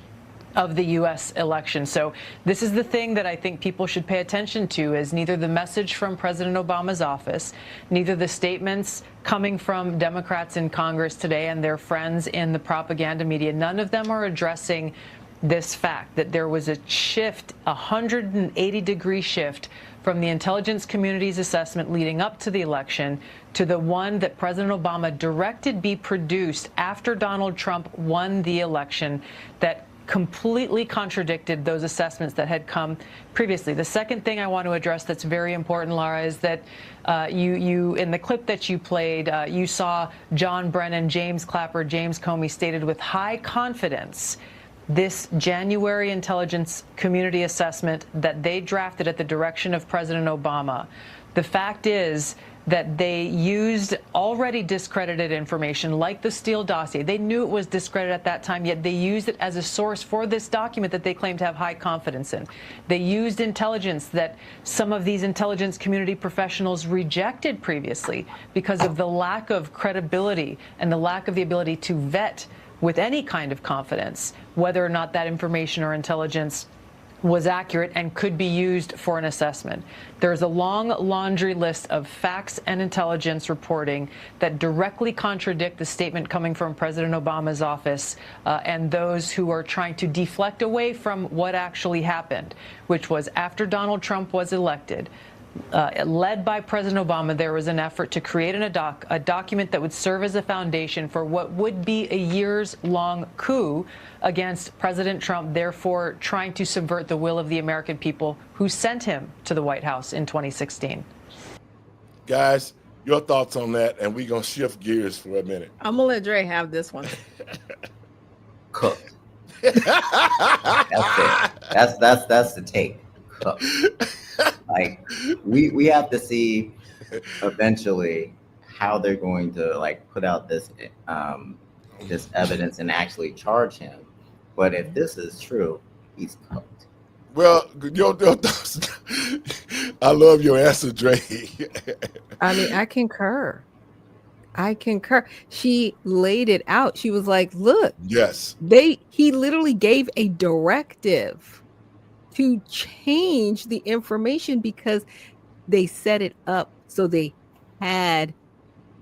of the U.S. election. So this is the thing that I think people should pay attention to, is neither the message from President Obama's office, neither the statements coming from Democrats in Congress today and their friends in the propaganda media. None of them are addressing this fact that there was a shift, a 180-degree shift from the intelligence community's assessment leading up to the election to the one that President Obama directed be produced after Donald Trump won the election, that completely contradicted those assessments that had come previously. The second thing I want to address that's very important, Laura, is that you in the clip that you played, you saw John Brennan, James Clapper, James Comey stated with high confidence this January intelligence community assessment that they drafted at the direction of President Obama. The fact is that they used already discredited information like the Steele dossier. They knew it was discredited at that time, yet they used it as a source for this document that they claim to have high confidence in. They used intelligence that some of these intelligence community professionals rejected previously because of the lack of credibility and the lack of the ability to vet with any kind of confidence whether or not that information or intelligence was accurate and could be used for an assessment. There's a long laundry list of facts and intelligence reporting that directly contradict the statement coming from President Obama's office and those who are trying to deflect away from what actually happened, which was after Donald Trump was elected, led by President Obama, there was an effort to create a document that would serve as a foundation for what would be a years-long coup against President Trump, therefore trying to subvert the will of the American people who sent him to the White House in 2016. Guys, your thoughts on that, and we're going to shift gears for a minute. I'm going to let Dre have this one. Cooked. That's it. That's the take. Cooked. Like we have to see eventually how they're going to like put out this this evidence and actually charge him. But if this is true, he's cooked. Well, your thoughts. I love your answer, Dre. I mean, I concur. She laid it out. She was like, look, yes, he literally gave a directive to change the information because they set it up so they had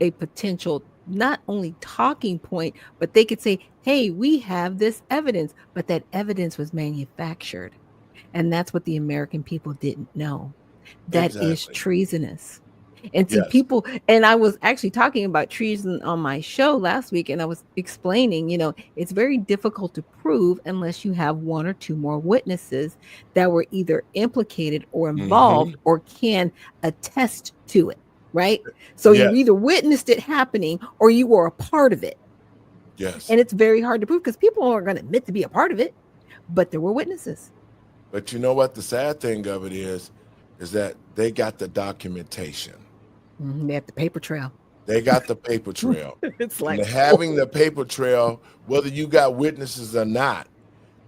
a potential not only talking point, but they could say, hey, we have this evidence, but that evidence was manufactured. And that's what the American people didn't know. That is treasonous. And see, people, and I was actually talking about treason on my show last week, and I was explaining, it's very difficult to prove unless you have one or two more witnesses that were either implicated or involved or can attest to it, right? So you either witnessed it happening or you were a part of it. Yes. And it's very hard to prove because people aren't going to admit to be a part of it, but there were witnesses. But you know what? The sad thing of it is that they got the documentation. They have the paper trail. They got the paper trail. It's like having the paper trail, whether you got witnesses or not,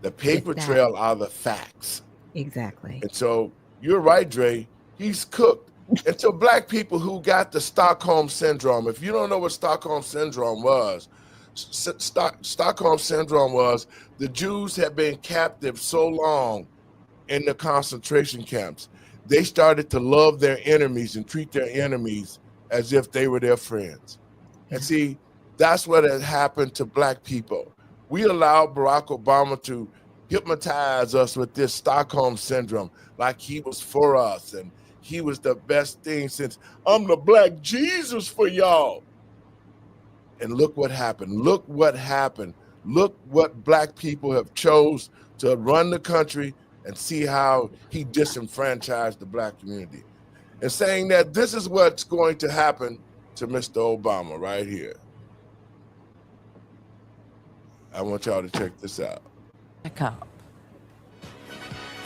the paper trail are the facts. Exactly. And so you're right, Dre. He's cooked. And to black people who got the Stockholm syndrome, if you don't know what Stockholm syndrome was, Stockholm syndrome was the Jews had been captive so long in the concentration camps. They started to love their enemies and treat their enemies as if they were their friends. And see, that's what had happened to black people. We allowed Barack Obama to hypnotize us with this Stockholm syndrome, like he was for us and he was the best thing since I'm the black Jesus for y'all. And look what happened. Look what happened. Look what black people have chose to run the country, and see how he disenfranchised the black community. And saying that this is what's going to happen to Mr. Obama right here. I want y'all to check this out.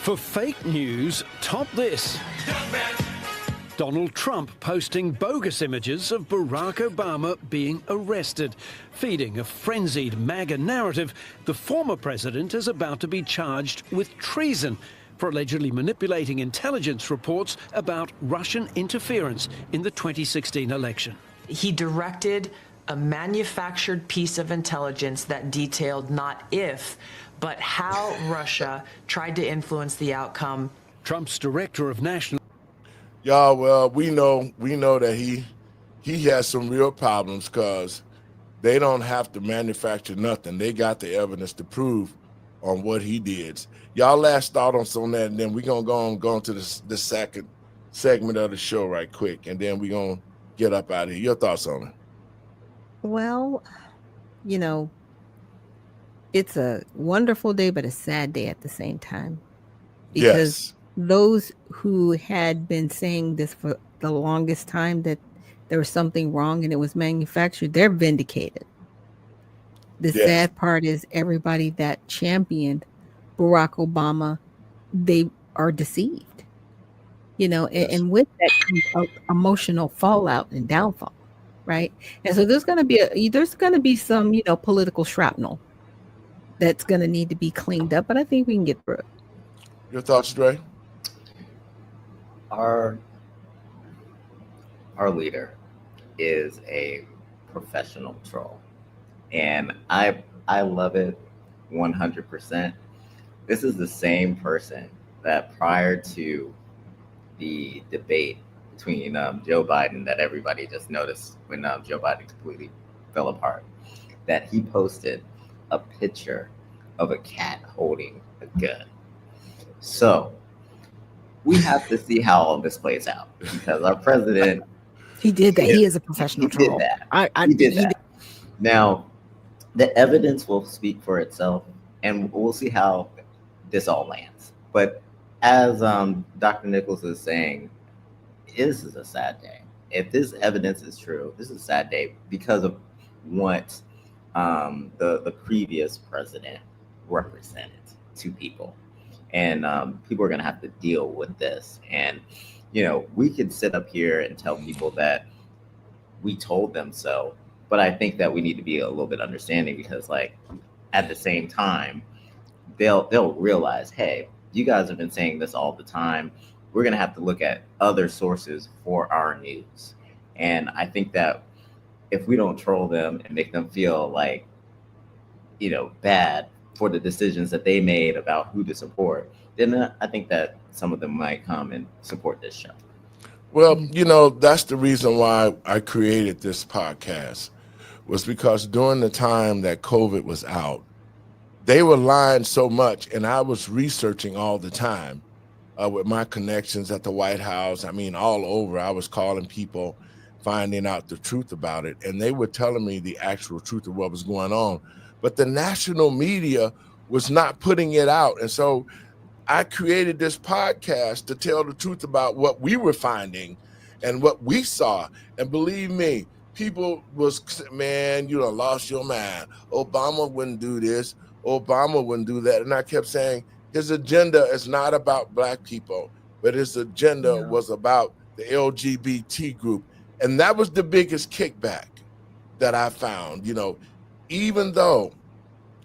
For fake news, top this. Donald Trump posting bogus images of Barack Obama being arrested. Feeding a frenzied MAGA narrative, the former president is about to be charged with treason for allegedly manipulating intelligence reports about Russian interference in the 2016 election. He directed a manufactured piece of intelligence that detailed not if, but how Russia tried to influence the outcome. Trump's director of national... Y'all, well, we know that he has some real problems because they don't have to manufacture nothing. They got the evidence to prove on what he did. Y'all last thought on some of that, and then we're going to go into the second segment of the show right quick, and then we're going to get up out of here. Your thoughts on it? Well, you know, it's a wonderful day, but a sad day at the same time. Because those who had been saying this for the longest time, that there was something wrong and it was manufactured, they're vindicated. The sad part is everybody that championed Barack Obama, they are deceived. You know, and with that comes emotional fallout and downfall, right? And so there's going to be some, you know, political shrapnel that's going to need to be cleaned up, but I think we can get through it. Your thoughts, Dre? Our leader is a professional troll, and I love it 100%. This is the same person that prior to the debate between Joe Biden that everybody just noticed when Joe Biden completely fell apart, that he posted a picture of a cat holding a gun. So we have to see how all this plays out, because our president, he did that. He is a professional troll. Did that. He did that. Now, the evidence will speak for itself, and we'll see how this all lands. But as Dr. Nichols is saying, this is a sad day. If this evidence is true, this is a sad day because of what the previous president represented to people. And people are going to have to deal with this. And, you know, we could sit up here and tell people that we told them so, but I think that we need to be a little bit understanding, because, like, at the same time, they'll realize, hey, you guys have been saying this all the time. We're going to have to look at other sources for our news. And I think that if we don't troll them and make them feel like, you know, bad for the decisions that they made about who to support, then I think that some of them might come and support this show. Well, you know, that's the reason why I created this podcast, was because during the time that COVID was out, they were lying so much, and I was researching all the time with my connections at the White House. I mean, all over. I was calling people, finding out the truth about it, and they were telling me the actual truth of what was going on. But the national media was not putting it out. And so I created this podcast to tell the truth about what we were finding and what we saw. And believe me, people was, man, you done lost your mind. Obama wouldn't do this. Obama wouldn't do that. And I kept saying his agenda is not about Black people, but his agenda was about the LGBT group. And that was the biggest kickback that I found, you know, even though,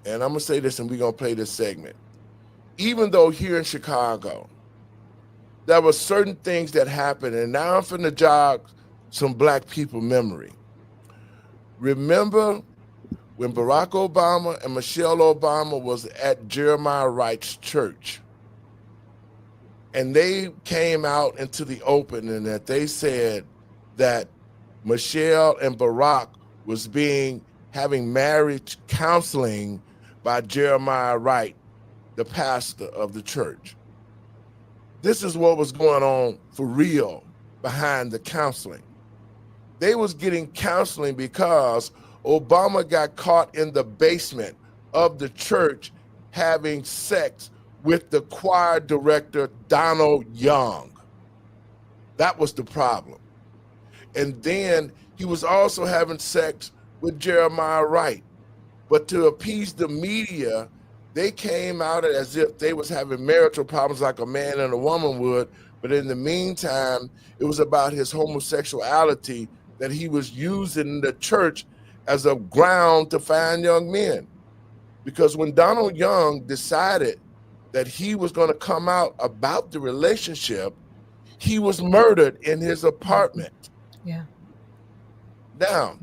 and I'm going to say this and we're going to play this segment, even though here in Chicago, there were certain things that happened, and now I'm finna jog some Black people memory. Remember when Barack Obama and Michelle Obama was at Jeremiah Wright's church, and they came out into the open and that they said that Michelle and Barack was having marriage counseling by Jeremiah Wright, the pastor of the church. This is what was going on for real behind the counseling. They was getting counseling because Obama got caught in the basement of the church having sex with the choir director, Donald Young. That was the problem. And then he was also having sex with Jeremiah Wright. But to appease the media, they came out as if they was having marital problems like a man and a woman would. But in the meantime, it was about his homosexuality that he was using the church as a ground to find young men. Because when Donald Young decided that he was going to come out about the relationship, he was murdered in his apartment. Yeah. Now,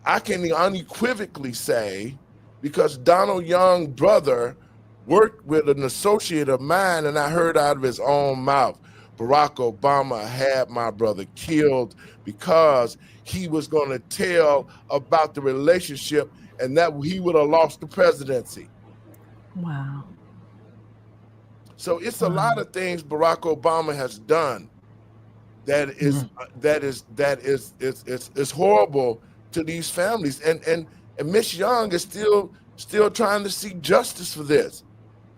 I can unequivocally say, because Donald Young's brother worked with an associate of mine, and I heard out of his own mouth, Barack Obama had my brother killed because he was going to tell about the relationship and that he would have lost the presidency. Wow. So it's a lot of things Barack Obama has done that is horrible to these families, and Miss Young is still trying to seek justice for this.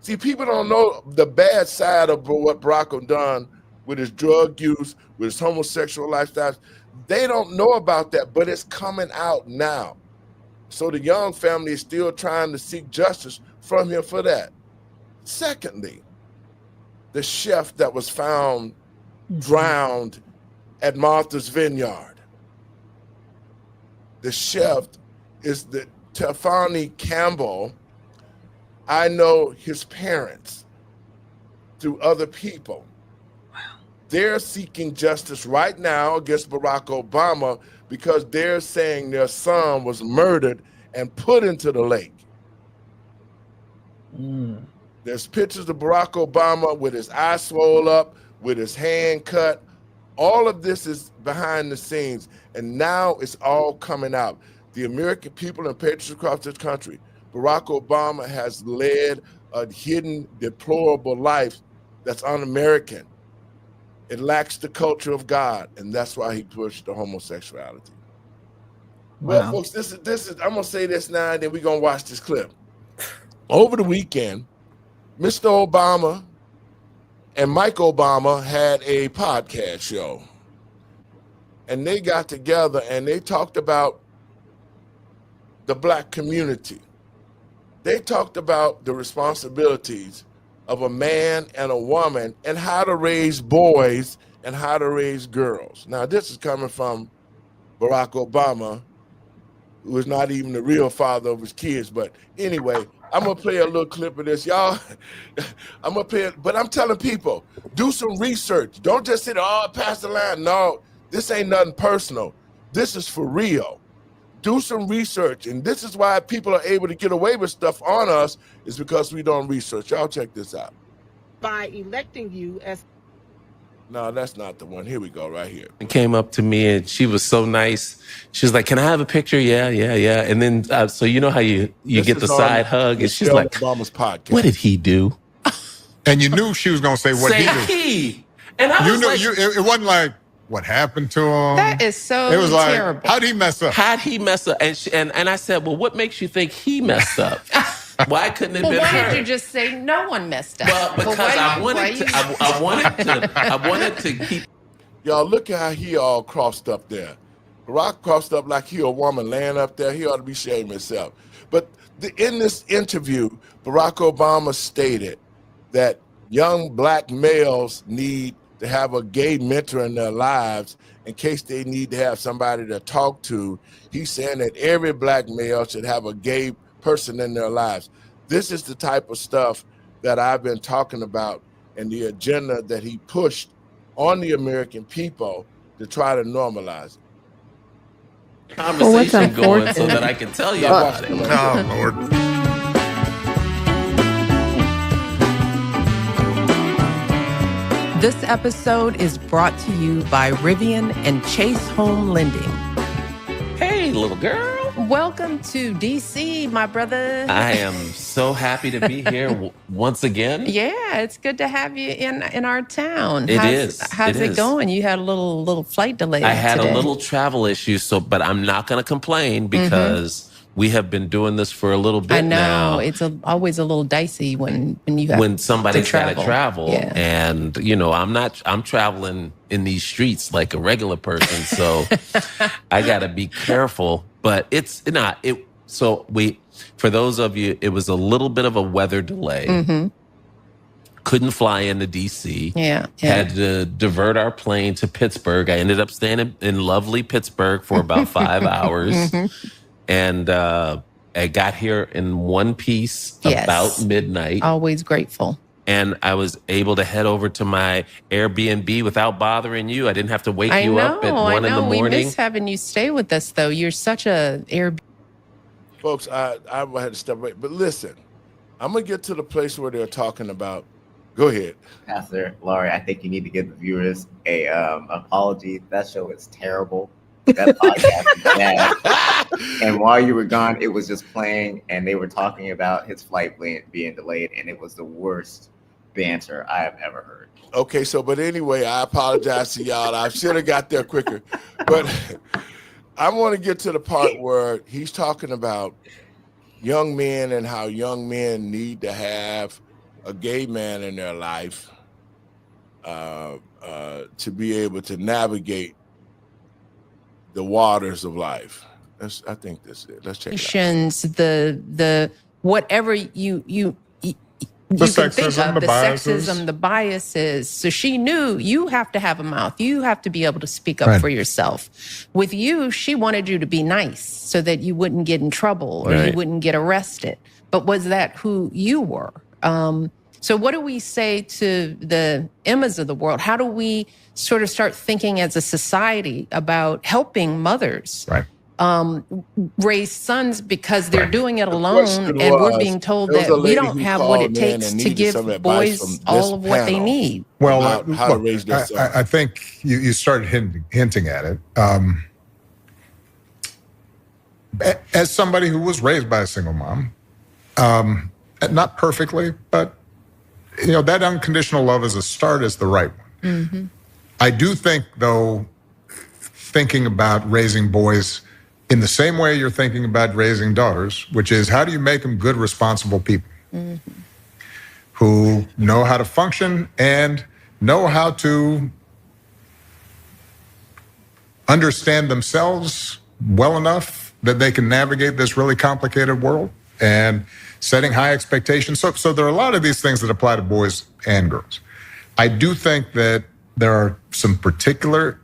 See, people don't know the bad side of what Barack has done with his drug use, with his homosexual lifestyles. They don't know about that, but it's coming out now. So the Young family is still trying to seek justice from him for that. Secondly, the chef that was found drowned at Martha's Vineyard. The chef is the Tefani Campbell. I know his parents through other people. They're seeking justice right now against Barack Obama because they're saying their son was murdered and put into the lake. There's pictures of Barack Obama with his eye swole up, with his hand cut. All of this is behind the scenes, and now it's all coming out. The American people and patriots across this country, Barack Obama has led a hidden, deplorable life that's un-American. It lacks the culture of God, and that's why he pushed the homosexuality. Well, folks, this is. I'm gonna say this now, and then we're gonna watch this clip. Over the weekend, Mr. Obama and Mike Obama had a podcast show, and they got together and they talked about the Black community. They talked about the responsibilities of a man and a woman and how to raise boys and how to raise girls. Now, this is coming from Barack Obama, who is not even the real father of his kids. But anyway, I'm going to play a little clip of this. Y'all, I'm going to play it. But I'm telling people, do some research. Don't just sit, pass the line. No, this ain't nothing personal. This is for real. Do some research. And this is why people are able to get away with stuff on us, is because we don't research. Y'all check this out. By electing you as... No, that's not the one. Here we go, right here. And came up to me and she was so nice. She was like, "Can I have a picture?" Yeah. And then, so you know how you get the side hug, and she's like, Obama's podcast. "What did he do?" And you knew she was going to say what he did. He. And I was like, it wasn't like, what happened to him? That is so It was like, terrible. how'd he mess up? How'd he mess up? And I said, "Well, what makes you think he messed up? Why couldn't it Well, been why her?" did you just say no one messed up? Well, because I wanted to keep. Y'all look at how he all crossed up there. Barack crossed up like he a woman laying up there. He ought to be ashamed of himself. But in this interview, Barack Obama stated that young Black males need to have a gay mentor in their lives in case they need to have somebody to talk to. He's saying that every Black male should have a gay person in their lives. This is the type of stuff that I've been talking about and the agenda that he pushed on the American people to try to normalize it. Conversation going so that I can tell you about it. Oh, Lord. This episode is brought to you by Rivian and Chase Home Lending. Hey, little girl. Welcome to DC, my brother. I am so happy to be here once again. Yeah, it's good to have you in our town. How's it is. going? You had a little flight delay. I had today. a little travel issue, but I'm not going to complain because we have been doing this for a little bit now. I know it's always a little dicey when you have somebody's got to travel, yeah. And I'm traveling in these streets like a regular person, so I got to be careful. But it's not. So for those of you, it was a little bit of a weather delay. Mm-hmm. Couldn't fly into DC. Yeah. Had to divert our plane to Pittsburgh. I ended up staying in lovely Pittsburgh for about 5 hours. Mm-hmm. And I got here in one piece about midnight. Always grateful. And I was able to head over to my Airbnb without bothering you. I didn't have to wake you up at 1 in the morning. We miss having you stay with us, though. You're such a Airbnb. Folks, I had to step away. But listen, I'm going to get to the place where they're talking about. Go ahead. Pastor Lowery, I think you need to give the viewers a apology. That show is terrible. That podcast is bad. And while you were gone, it was just playing, and they were talking about his flight being delayed, and it was the worst banter I have ever heard. Okay, but anyway, I apologize to y'all. I should have got there quicker. But I want to get to the part where he's talking about young men and how young men need to have a gay man in their life to be able to navigate the waters of life. I think that's it. Let's check it out. The whatever you can think of, the sexism, the biases. So she knew you have to have a mouth. You have to be able to speak up for yourself. With you, she wanted you to be nice so that you wouldn't get in trouble or you wouldn't get arrested. But was that who you were? So what do we say to the Emmas of the world? How do we sort of start thinking as a society about helping mothers raise sons, because they're doing it alone, and we're being told that we don't have what it takes to give boys all of what they need? Well, how to raise their son. I think you started hinting at it. As somebody who was raised by a single mom, not perfectly, but that unconditional love as a start is the right one. Mm-hmm. I do think, though, thinking about raising boys in the same way you're thinking about raising daughters, which is how do you make them good, responsible people who know how to function and know how to understand themselves well enough that they can navigate this really complicated world, and setting high expectations. So there are a lot of these things that apply to boys and girls. I do think that there are some particular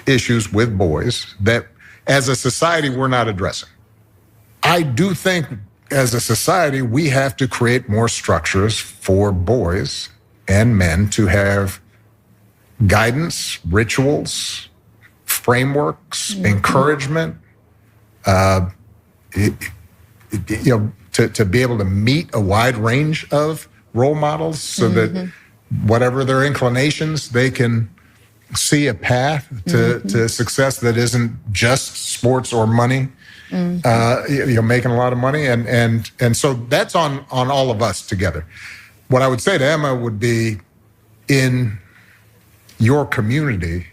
issues with boys that, as a society, we're not addressing. I do think, as a society, we have to create more structures for boys and men to have guidance, rituals, frameworks, encouragement, to be able to meet a wide range of role models so that whatever their inclinations, they can see a path to success that isn't just sports or money, making a lot of money. And so that's on all of us together. What I would say to Emma would be, in your community,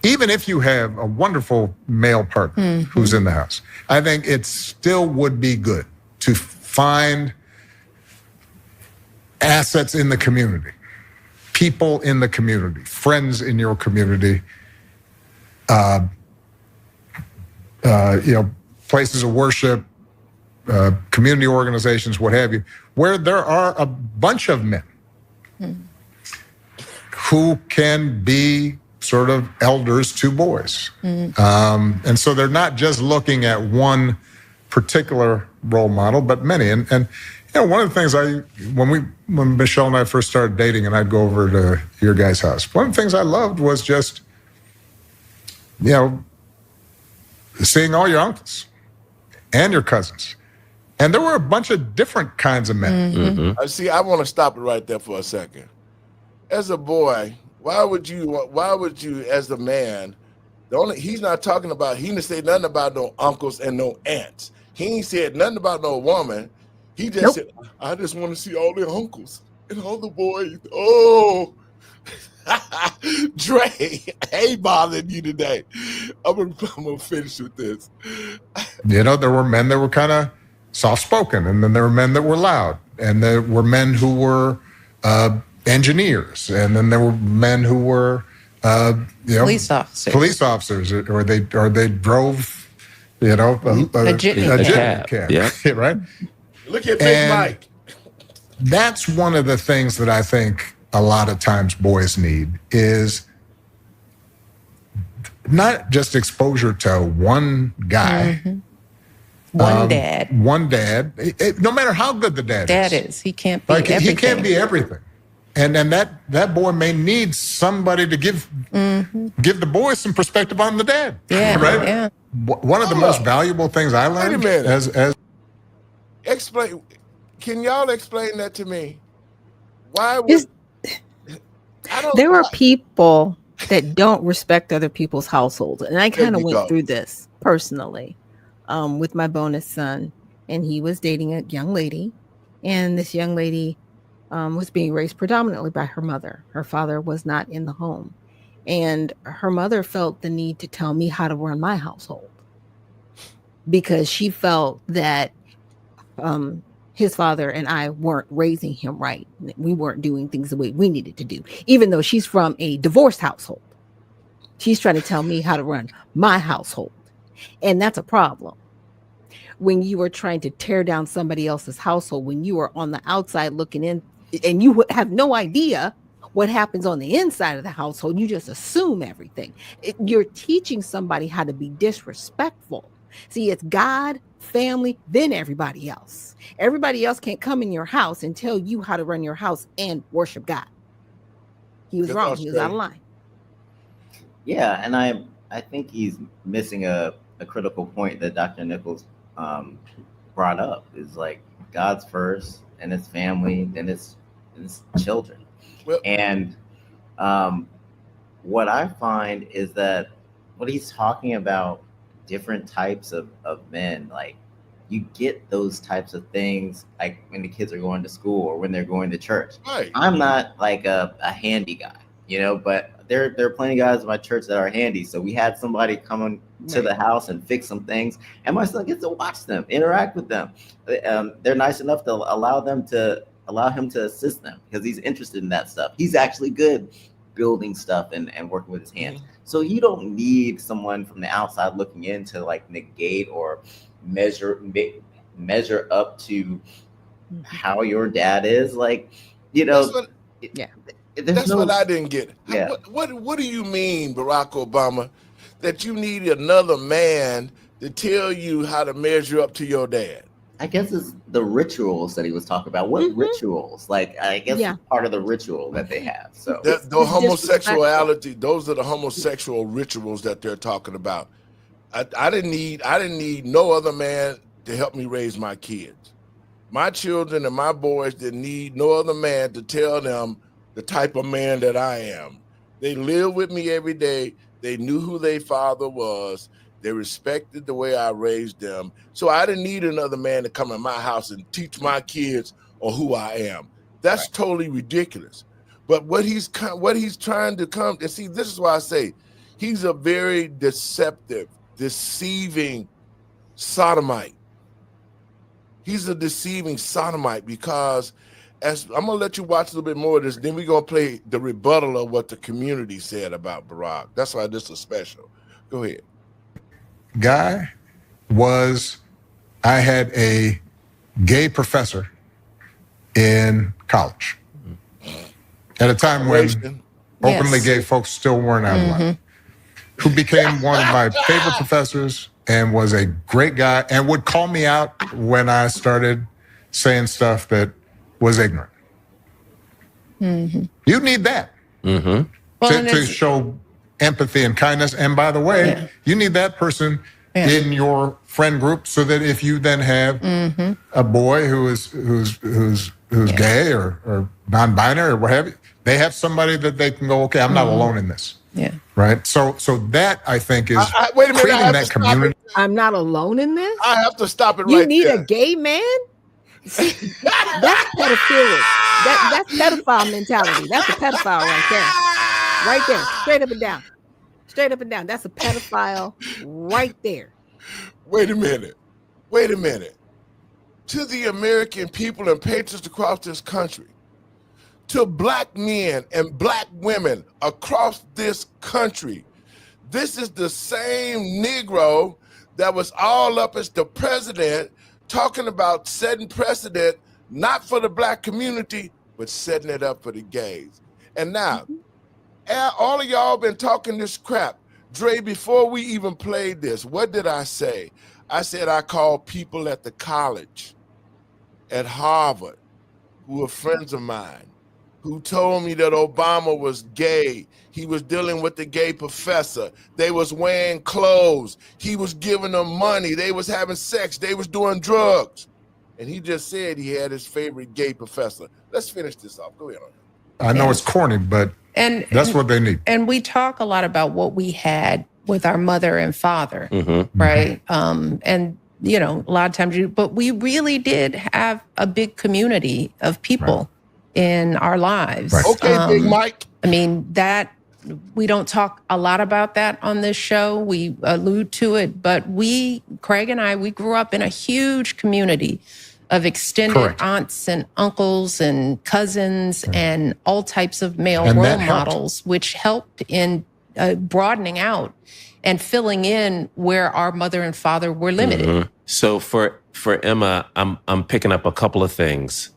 even if you have a wonderful male partner who's in the house, I think it still would be good to find assets in the community, people in the community, friends in your community, places of worship, community organizations, what have you, where there are a bunch of men who can be sort of elders to boys. And so they're not just looking at one particular role model, but many. And one of the things when Michelle and I first started dating and I'd go over to your guys' house, one of the things I loved was just, seeing all your uncles and your cousins. And there were a bunch of different kinds of men. See, I want to stop it right there for a second. As a boy, why would you, as a man, he's not talking about, he didn't say nothing about no uncles and no aunts. He ain't said nothing about no woman. He just said, I just want to see all the uncles and all the boys. Oh, Dre, I ain't bothering you today. I'm gonna finish with this. There were men that were kind of soft-spoken, and then there were men that were loud, and there were men who were engineers, and then there were men who were Police officers. Police officers, or they drove, a jitney cab. Yeah. Right? Look at Big Mike. That's one of the things that I think a lot of times boys need is not just exposure to one guy. One dad. One dad. No matter how good the dad is. He can't be everything. He can't be everything. And that boy may need somebody to give the boy some perspective on the dad. Yeah, right? Yeah. One of the most valuable things I learned as explain. Can y'all explain that to me? Why would there are people that don't respect other people's households, and I kind of went through this personally with my bonus son, and he was dating a young lady, and this young lady was being raised predominantly by her mother. Her father was not in the home, and her mother felt the need to tell me how to run my household because she felt that his father and I weren't raising him right. We weren't doing things the way we needed to do, even though she's from a divorced household. She's trying to tell me how to run my household. And that's a problem. When you are trying to tear down somebody else's household, when you are on the outside looking in and you have no idea what happens on the inside of the household, you just assume everything. You're teaching somebody how to be disrespectful. See, it's God, family, then everybody else. Everybody else can't come in your house and tell you how to run your house and worship God. He was wrong. He was out of line. Yeah, and I think he's missing a critical point that Dr. Nichols brought up is like God's first, and his family, then his children. Well, and what I find is that what he's talking about, different types of men, like you get those types of things like when the kids are going to school or when they're going to church. Right. I'm not like a handy guy, but there are plenty of guys in my church that are handy. So we had somebody coming to the house and fix some things, and my son gets to watch them, interact with them. They're nice enough to allow him to assist them because he's interested in that stuff. He's actually good building stuff and working with his hands. So you don't need someone from the outside looking in to like negate or measure up to how your dad is. Like, that's what I didn't get. Yeah. What do you mean, Barack Obama, that you need another man to tell you how to measure up to your dad? I guess it's the rituals that he was talking about. What rituals? Like, I guess it's part of the ritual that they have. So the homosexuality, those are the homosexual rituals that they're talking about. I didn't need no other man to help me raise my kids. My children and my boys didn't need no other man to tell them the type of man that I am. They lived with me every day. They knew who their father was. They respected the way I raised them. So I didn't need another man to come in my house and teach my kids on who I am. That's totally ridiculous. But what he's trying to come and see, this is why I say he's a very deceiving sodomite. He's a deceiving sodomite because I'm going to let you watch a little bit more of this. Then we're going to play the rebuttal of what the community said about Barack. That's why this is special. Go ahead. Guy I had a gay professor in college at a time when openly gay folks still weren't out of line, who became one of my favorite professors and was a great guy and would call me out when I started saying stuff that was ignorant. You need that to show empathy and kindness. And by the way, you need that person in your friend group so that if you then have a boy who's gay or non-binary or what have you, they have somebody that they can go, okay, I'm not alone in this. Yeah. Right. So that I think is wait a minute, creating that community. I'm not alone in this. I have to stop it You right need there. a gay man? See, that's pedophilic. That's pedophile mentality. That's a pedophile right there. Right there. Straight up and down. Straight up and down. That's a pedophile right there. Wait a minute. To the American people and patriots across this country, to black men and black women across this country. This is the same Negro that was all up as the president talking about setting precedent, not for the black community, but setting it up for the gays. And now, all of y'all been talking this crap. Dre, before we even played this, what did I say? I said I called people at the college, at Harvard, who were friends of mine, who told me that Obama was gay. He was dealing with the gay professor. They was wearing clothes. He was giving them money. They was having sex. They was doing drugs. And he just said he had his favorite gay professor. Let's finish this off. Go ahead. I know it's corny, but that's what they need. And we talk a lot about what we had with our mother and father, right? And, you know, a lot of times, but we really did have a big community of people in our lives. Right. Okay, Big Mike. I mean, that we don't talk a lot about that on this show. We allude to it, but Craig and I, we grew up in a huge community of extended aunts and uncles and cousins and all types of male role models, which helped in broadening out and filling in where our mother and father were limited. So for Emma, I'm picking up a couple of things.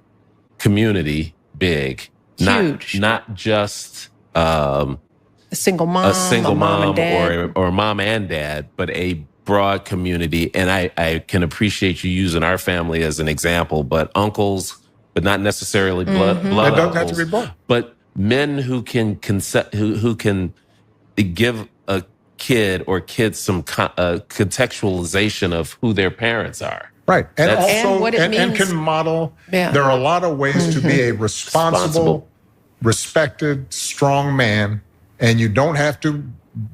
Community, big, huge, not just a single mom, mom or mom and dad, but a broad community. And I can appreciate you using our family as an example, but uncles, but not necessarily blood It doesn't uncles, have to be blood. but men who can who can give a kid or kids some contextualization of who their parents are. Right. And That's- also, what it and means- can model, Yeah. there are a lot of ways to be a responsible, respected, strong man. And you don't have to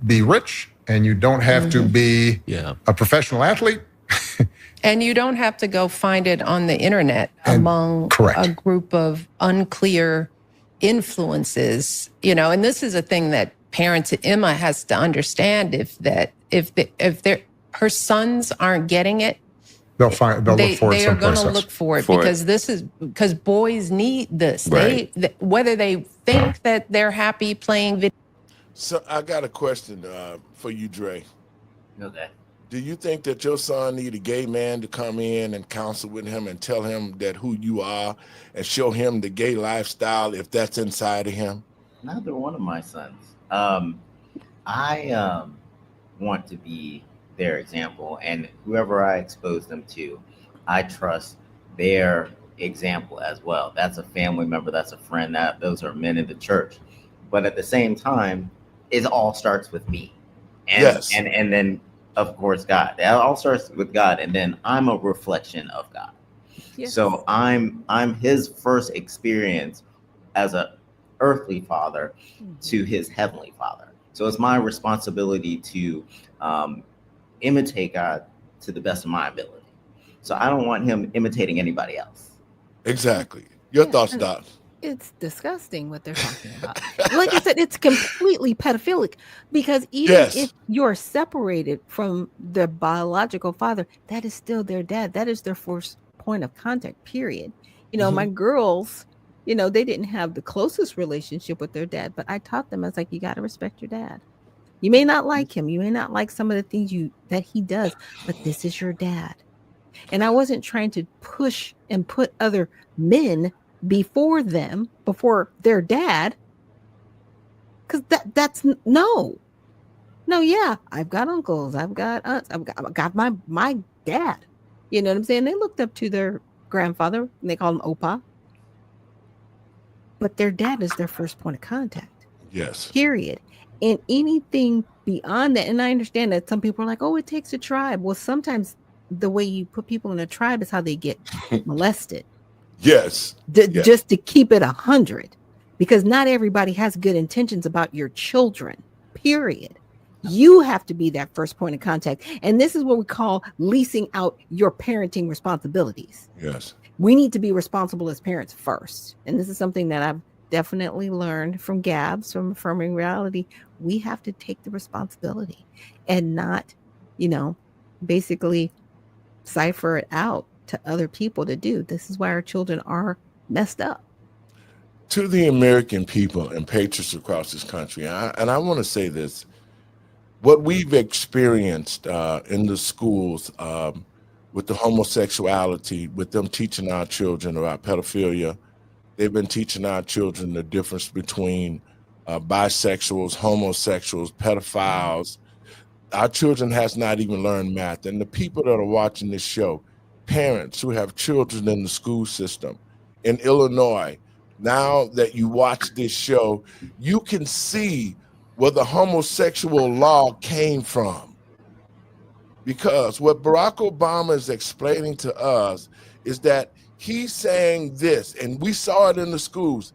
be rich, and you don't have to be a professional athlete. And you don't have to go find it on the internet among a group of unclear influences, you know. And this is a thing that parents, Emma has to understand: if her sons aren't getting it, they'll look for it someplace are going to else. look for it because boys need this. Right. Whether they think that they're happy playing video. So I got a question for you, Dre. Okay. Do you think that your son need a gay man to come in and counsel with him and tell him that who you are and show him the gay lifestyle if that's inside of him? Neither one of my sons. I want to be their example, and whoever I expose them to, I trust their example as well. That's a family member, that's a friend, those are men in the church. But at the same time, it all starts with me. And then of course God. It all starts with God, and then I'm a reflection of God. Yes. So I'm his first experience as a earthly father to his heavenly father. So it's my responsibility to imitate God to the best of my ability. So I don't want him imitating anybody else. Exactly. Your thoughts, Doc? It's disgusting what they're talking about. Like I said, it's completely pedophilic because even if you're separated from their biological father, that is still their dad. That is their first point of contact, period. You know, my girls, you know, they didn't have the closest relationship with their dad, but I taught them, I was like, you got to respect your dad. You may not like him. You may not like some of the things that he does, but this is your dad. And I wasn't trying to push and put other men before their dad, because that's no. Yeah, I've got uncles, I've got aunts, I've got my dad. You know what I'm saying? They looked up to their grandfather and they called him Opa, but their dad is their first point of contact. Yes. Period. And anything beyond that, and I understand that some people are like, oh, it takes a tribe. Well, sometimes the way you put people in a tribe is how they get molested. Yes. Just to keep it 100, because not everybody has good intentions about your children, period. You have to be that first point of contact. And this is what we call leasing out your parenting responsibilities. Yes. We need to be responsible as parents first. And this is something that I've definitely learned from Gabs, from Affirming Reality. We have to take the responsibility and not, you know, basically cipher it out to other people to do. This is why our children are messed up. To the American people and patriots across this country, and I want to say this, what we've experienced in the schools with the homosexuality, with them teaching our children about pedophilia, they've been teaching our children the difference between bisexuals, homosexuals, pedophiles. Our children has not even learned math. And the people that are watching this show, parents who have children in the school system in Illinois, now that you watch this show, you can see where the homosexual law came from. Because what Barack Obama is explaining to us is that he's saying this, and we saw it in the schools.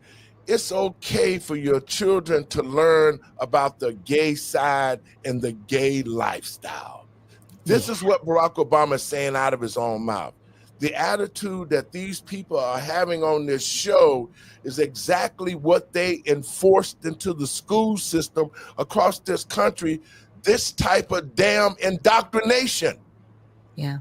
It's okay for your children to learn about the gay side and the gay lifestyle. This is what Barack Obama is saying out of his own mouth. The attitude that these people are having on this show is exactly what they enforced into the school system across this country, this type of damn indoctrination. Yeah.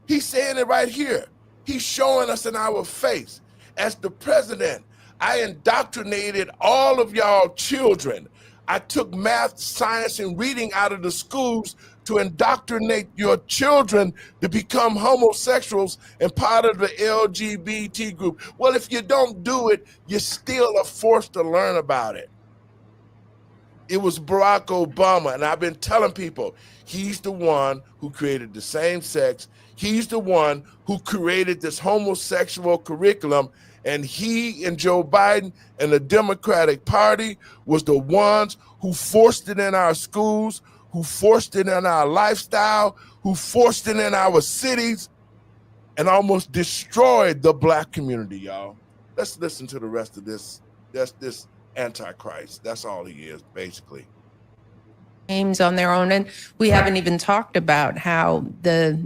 He's saying it right here. He's showing us in our face. As the president, I indoctrinated all of y'all children. I took math, science, and reading out of the schools to indoctrinate your children to become homosexuals and part of the LGBT group. Well, if you don't do it, you still are forced to learn about it. It was Barack Obama, and I've been telling people, he's the one who created the same sex. He's the one who created this homosexual curriculum, and he and Joe Biden and the Democratic Party was the ones who forced it in our schools, who forced it in our lifestyle, who forced it in our cities, and almost destroyed the Black community, y'all. Let's listen to the rest of this. That's this Antichrist. That's all he is, basically. Games on their own, and we haven't even talked about how the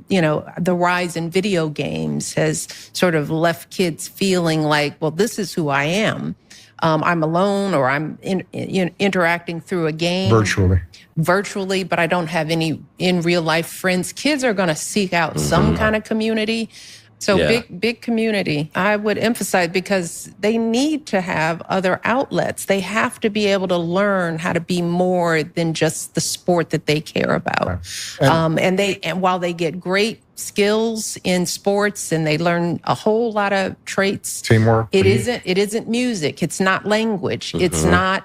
rise in video games has sort of left kids feeling like, well, this is who I am. I'm alone, or I'm interacting through a game virtually, but I don't have any in real life friends. Kids are going to seek out some kind of community. So big community, I would emphasize, because they need to have other outlets. They have to be able to learn how to be more than just the sport that they care about. Right. And while they get great skills in sports and they learn a whole lot of traits, teamwork. It isn't music. It's not language. It's not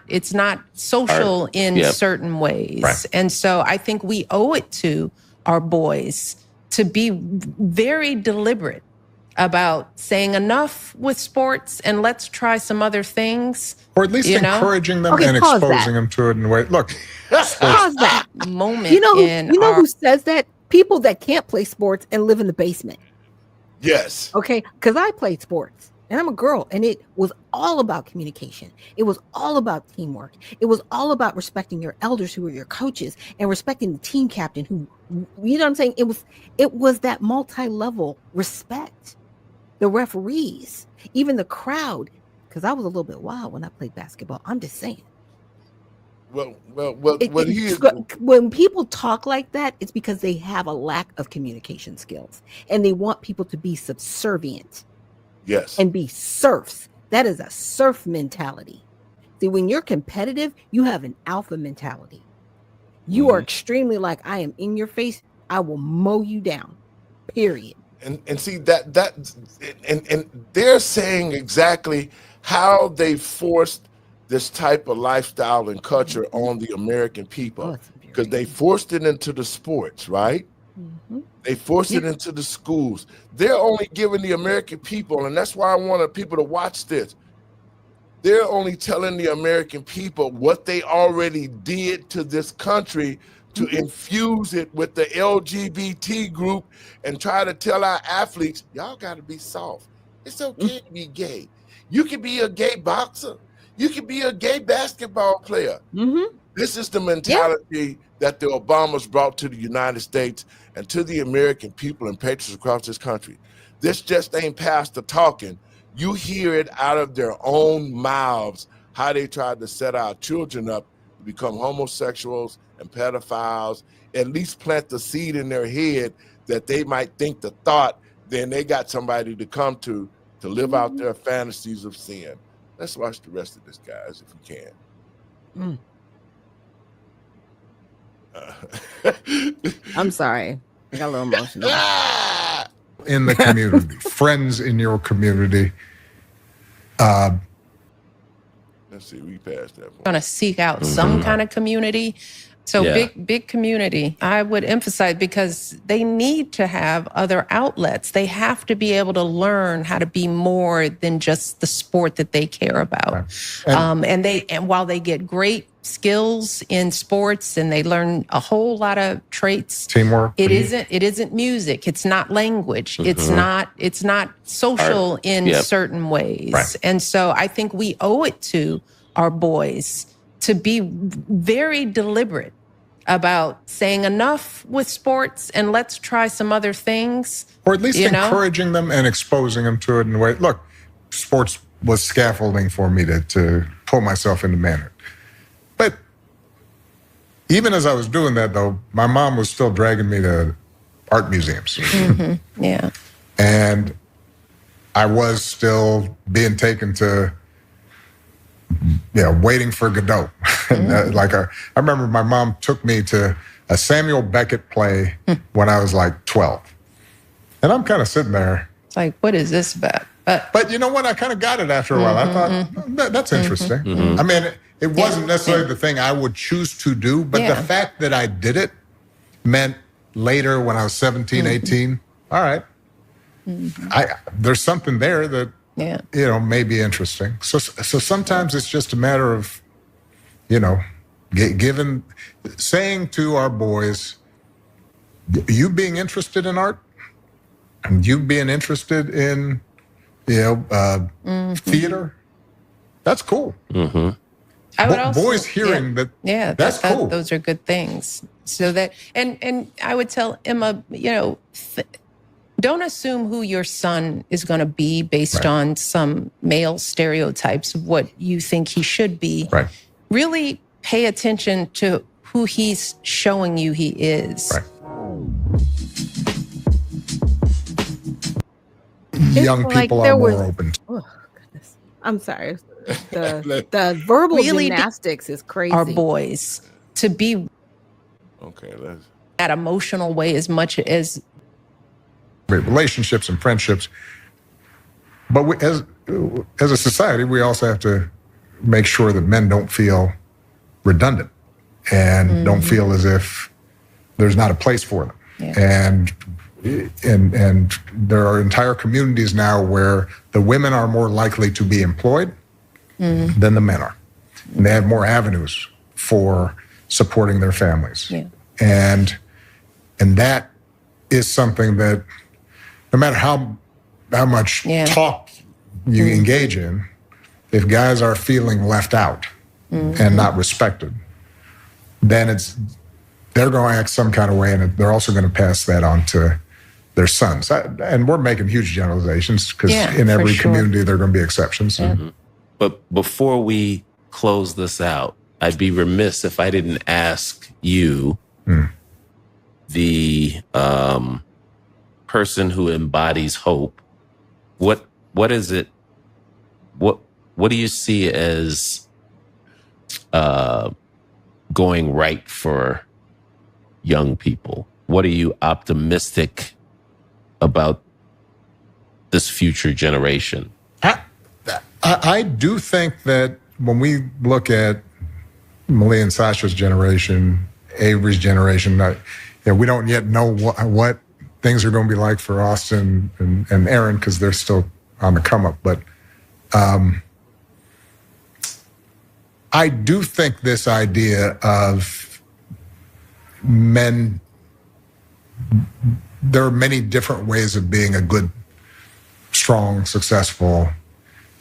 social art in certain ways. Right. And so I think we owe it to our boys to be very deliberate about saying enough with sports and let's try some other things. Or at least encouraging them and exposing them to it in a way. Look, pause that moment. You know who says that? People that can't play sports and live in the basement. Yes. Okay, because I played sports and I'm a girl, and it was all about communication. It was all about teamwork. It was all about respecting your elders who were your coaches and respecting the team captain who, you know what I'm saying? It was that multi-level respect. The referees, even the crowd, because I was a little bit wild when I played basketball. I'm just saying. When people talk like that, it's because they have a lack of communication skills and they want people to be subservient. Yes. And be serfs. That is a serf mentality. See, when you're competitive, you have an alpha mentality. You are extremely like, I am in your face. I will mow you down. Period. And see that they're saying exactly how they forced this type of lifestyle and culture on the American people, because they forced it into the sports, right? They forced it into the schools. They're only giving the American people, and that's why I wanted people to watch this. They're only telling the American people what they already did to this country to infuse it with the LGBT group and try to tell our athletes, y'all got to be soft. It's okay to be gay. You can be a gay boxer. You can be a gay basketball player. This is the mentality that the Obamas brought to the United States and to the American people and patriots across this country. This just ain't pastor talking. You hear it out of their own mouths, how they tried to set our children up to become homosexuals and pedophiles, at least plant the seed in their head that they might think the thought, then they got somebody to come to live out their fantasies of sin. Let's watch the rest of this, guys, if we can. I'm sorry. I got a little emotional. In the community, friends in your community. Let's see, we passed that point. Going to seek out some kind of community. So big community. I would emphasize, because they need to have other outlets. They have to be able to learn how to be more than just the sport that they care about. Right. And while they get great skills in sports and they learn a whole lot of traits, teamwork. It isn't music. It's not language. It's not social in certain ways. Right. And so I think we owe it to our boys to be very deliberate about saying enough with sports and let's try some other things. Or at least encouraging them and exposing them to it in a way. Look, sports was scaffolding for me to pull myself into manhood. But even as I was doing that, though, my mom was still dragging me to art museums. Yeah. And I was still being taken to, waiting for Godot. I remember my mom took me to a Samuel Beckett play when I was like 12. And I'm kind of sitting there. It's like, what is this about? But you know what? I kind of got it after a while. I thought, that's interesting. I mean, it wasn't necessarily the thing I would choose to do, but the fact that I did it meant later when I was 17, 18, all right, there's something there that, may be interesting. So sometimes it's just a matter of, saying to our boys, you being interested in art and you being interested in, theater, that's cool. I would also, boys hearing that. Yeah, that's cool. Those are good things. So that, and I would tell Emma, don't assume who your son is going to be based on some male stereotypes of what you think he should be. Right. Really pay attention to who he's showing you he is. Right. Young people are more open. Oh, goodness. I'm sorry. The verbal gymnastics is crazy. Our boys to be that emotional way as much as great relationships and friendships. But as a society, we also have to make sure that men don't feel redundant and don't feel as if there's not a place for them. Yeah. And there are entire communities now where the women are more likely to be employed than the men are. And they have more avenues for supporting their families. Yeah. And that is something that no matter how much talk you engage in, if guys are feeling left out and not respected, then they're going to act some kind of way, and they're also going to pass that on to their sons. And we're making huge generalizations because in every community there are going to be exceptions. But before we close this out, I'd be remiss if I didn't ask you, the person who embodies hope, what is it? What do you see as going right for young people? What are you optimistic about this future generation? I do think that when we look at Malia and Sasha's generation, Avery's generation, we don't yet know what things are going to be like for Austin and Aaron because they're still on the come up. But I do think this idea of men, there are many different ways of being a good, strong, successful,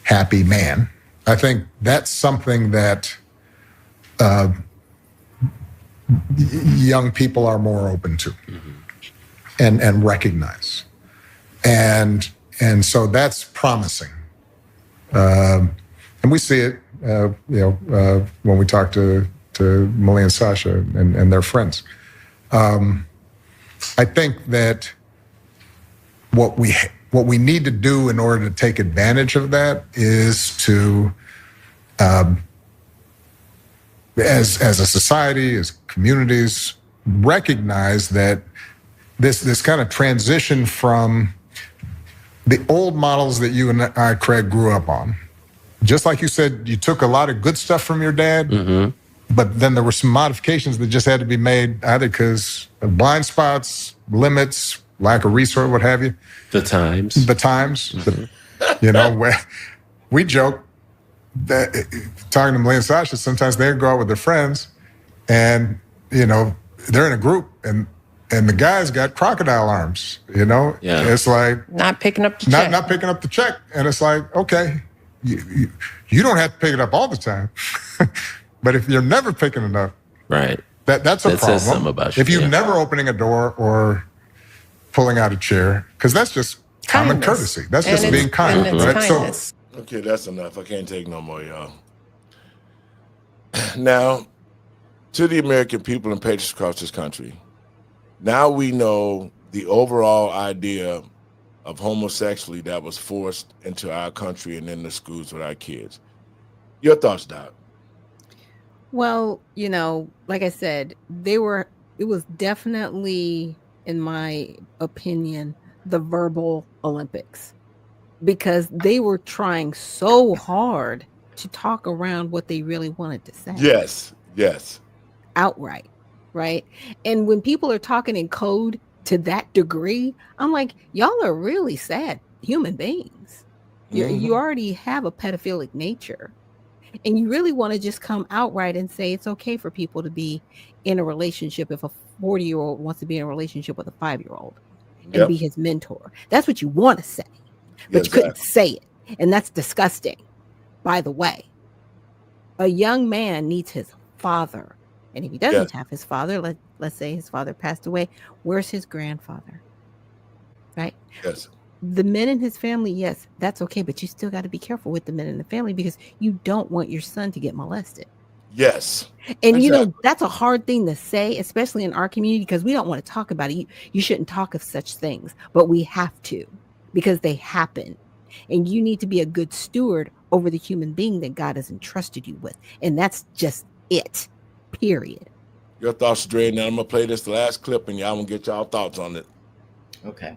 happy man. I think that's something that young people are more open to and recognize. And so that's promising. And we see it, when we talk to Malia and Sasha and their friends. I think that what we need to do in order to take advantage of that is to as a society, as communities, recognize that this kind of transition from the old models that you and I, Craig, grew up on. Just like you said, you took a lot of good stuff from your dad, but then there were some modifications that just had to be made, either because of blind spots, limits, lack of resource, what have you. The times. You know, where we joke that, talking to Malia and Sasha, sometimes they go out with their friends and, you know, they're in a group and the guy's got crocodile arms, you know? Yeah. It's like... Not picking up the check. Not picking up the check. And it's like, okay, you don't have to pick it up all the time. But if you're never picking it up, right, that's a problem. Says something about you. If you're never opening a door or pulling out a chair, because that's just common courtesy. That's just being kind, right? So, okay, that's enough. I can't take no more, y'all. Now, to the American people and patriots across this country, now we know the overall idea of homosexuality that was forced into our country and in the schools with our kids. Your thoughts, Doc? Well, you know, like I said, it was definitely, in my opinion, the verbal Olympics, because they were trying so hard to talk around what they really wanted to say. Yes. Outright, right? And when people are talking in code to that degree, I'm like, y'all are really sad human beings. You already have a pedophilic nature. And you really want to just come outright and say it's okay for people to be in a relationship if a 40-year-old wants to be in a relationship with a 5-year-old and be his mentor. That's what you want to say, but you couldn't say it. And that's disgusting, by the way. A young man needs his father. And if he doesn't have his father, let's say his father passed away, where's his grandfather? Right? Yes. The men in his family, yes, that's okay, but you still got to be careful with the men in the family because you don't want your son to get molested. Yes. And you know, that's a hard thing to say, especially in our community, because we don't want to talk about it. You shouldn't talk of such things, but we have to because they happen. And you need to be a good steward over the human being that God has entrusted you with. And that's just it, period. Your thoughts, Dre. Now I'm going to play this last clip and y'all going to get y'all thoughts on it. Okay.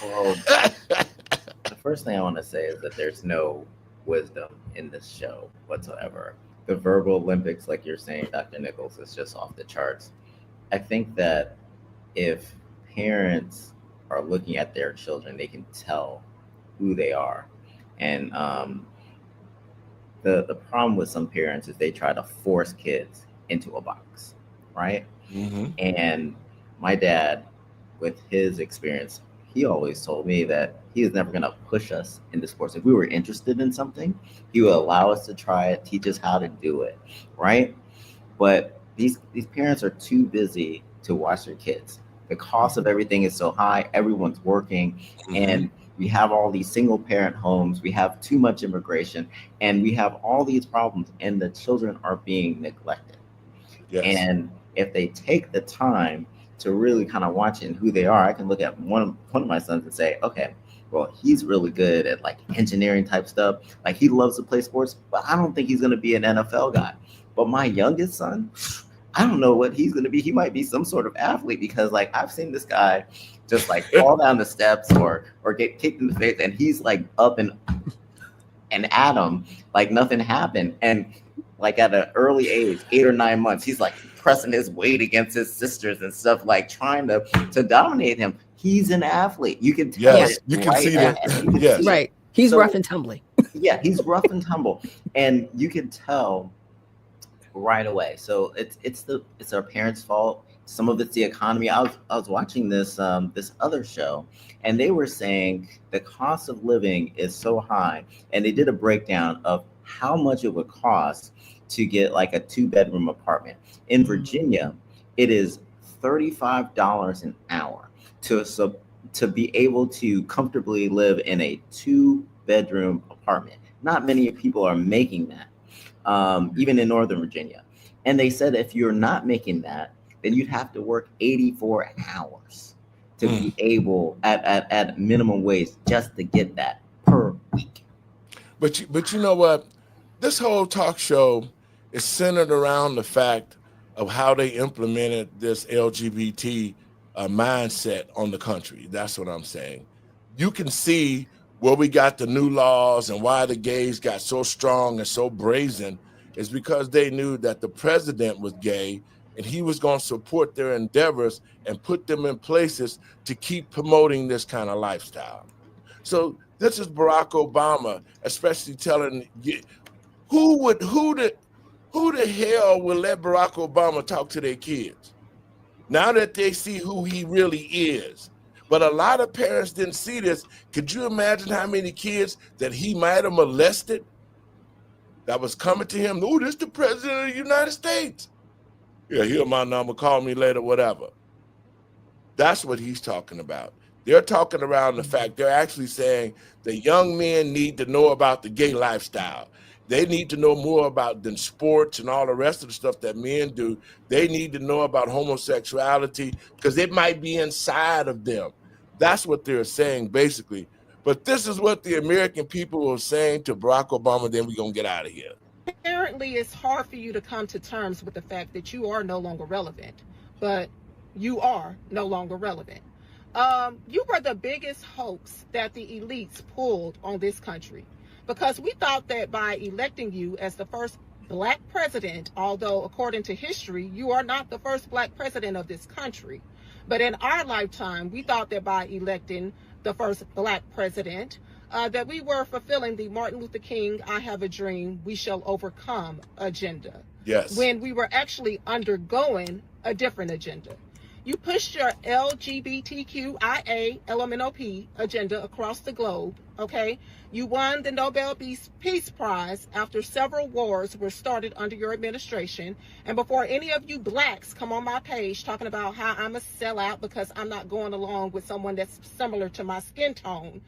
Well, the first thing I want to say is that there's no wisdom in this show whatsoever. The verbal Olympics, like you're saying, Dr. Nichols, is just off the charts. I think that if parents are looking at their children, they can tell who they are. And the problem with some parents is they try to force kids into a box, right? And my dad, with his experience, he always told me that he was never going to push us into sports. If we were interested in something, he would allow us to try it, teach us how to do it, right? But these parents are too busy to watch their kids. The cost of everything is so high, everyone's working, and we have all these single parent homes, we have too much immigration, and we have all these problems, and the children are being neglected. Yes. And if they take the time to really kind of watch in who they are, I can look at one of my sons and say, okay, well, he's really good at like engineering type stuff. Like he loves to play sports, but I don't think he's going to be an NFL guy. But my youngest son, I don't know what he's going to be. He might be some sort of athlete because like I've seen this guy just like fall down the steps or get kicked in the face and he's like up and at him like nothing happened. And like at an early age, 8 or 9 months, he's like pressing his weight against his sisters and stuff, like trying to dominate him. He's an athlete. You can tell. Yes, you can see that. Yes. Right. He's rough and tumbly. Yeah, he's rough and tumble. And you can tell right away. So it's our parents' fault. Some of it's the economy. I was watching this other show, and they were saying the cost of living is so high, and they did a breakdown of how much it would cost to get like a 2-bedroom apartment. In Virginia, it is $35 an hour to be able to comfortably live in a 2-bedroom apartment. Not many people are making that, even in Northern Virginia. And they said if you're not making that, then you'd have to work 84 hours to be able at minimum wage just to get that per week. But you know what? this whole talk show is centered around the fact of how they implemented this LGBT mindset on the country. That's what I'm saying. You can see where we got the new laws and why the gays got so strong and so brazen is because they knew that the president was gay and he was going to support their endeavors and put them in places to keep promoting this kind of lifestyle. So this is Barack Obama, especially telling you, who the hell will let Barack Obama talk to their kids now that they see who he really is? But a lot of parents didn't see this. Could you imagine how many kids that he might have molested that was coming to him? Oh, this is the president of the United States. Yeah, here's my number, call me later, whatever. That's what he's talking about. They're talking around the fact they're actually saying the young men need to know about the gay lifestyle. They need to know more about than sports and all the rest of the stuff that men do. They need to know about homosexuality because it might be inside of them. That's what they're saying, basically. But this is what the American people are saying to Barack Obama, then we're going to get out of here. Apparently, it's hard for you to come to terms with the fact that you are no longer relevant, but you are no longer relevant. You were the biggest hoax that the elites pulled on this country, because we thought that by electing you as the first black president, although according to history, you are not the first black president of this country, but in our lifetime, we thought that by electing the first black president, that we were fulfilling the Martin Luther King, I have a dream, we shall overcome agenda. Yes. When we were actually undergoing a different agenda. You pushed your LGBTQIA LMNOP agenda across the globe, okay? You won the Nobel Peace Prize after several wars were started under your administration. And before any of you blacks come on my page talking about how I'm a sellout because I'm not going along with someone that's similar to my skin tone,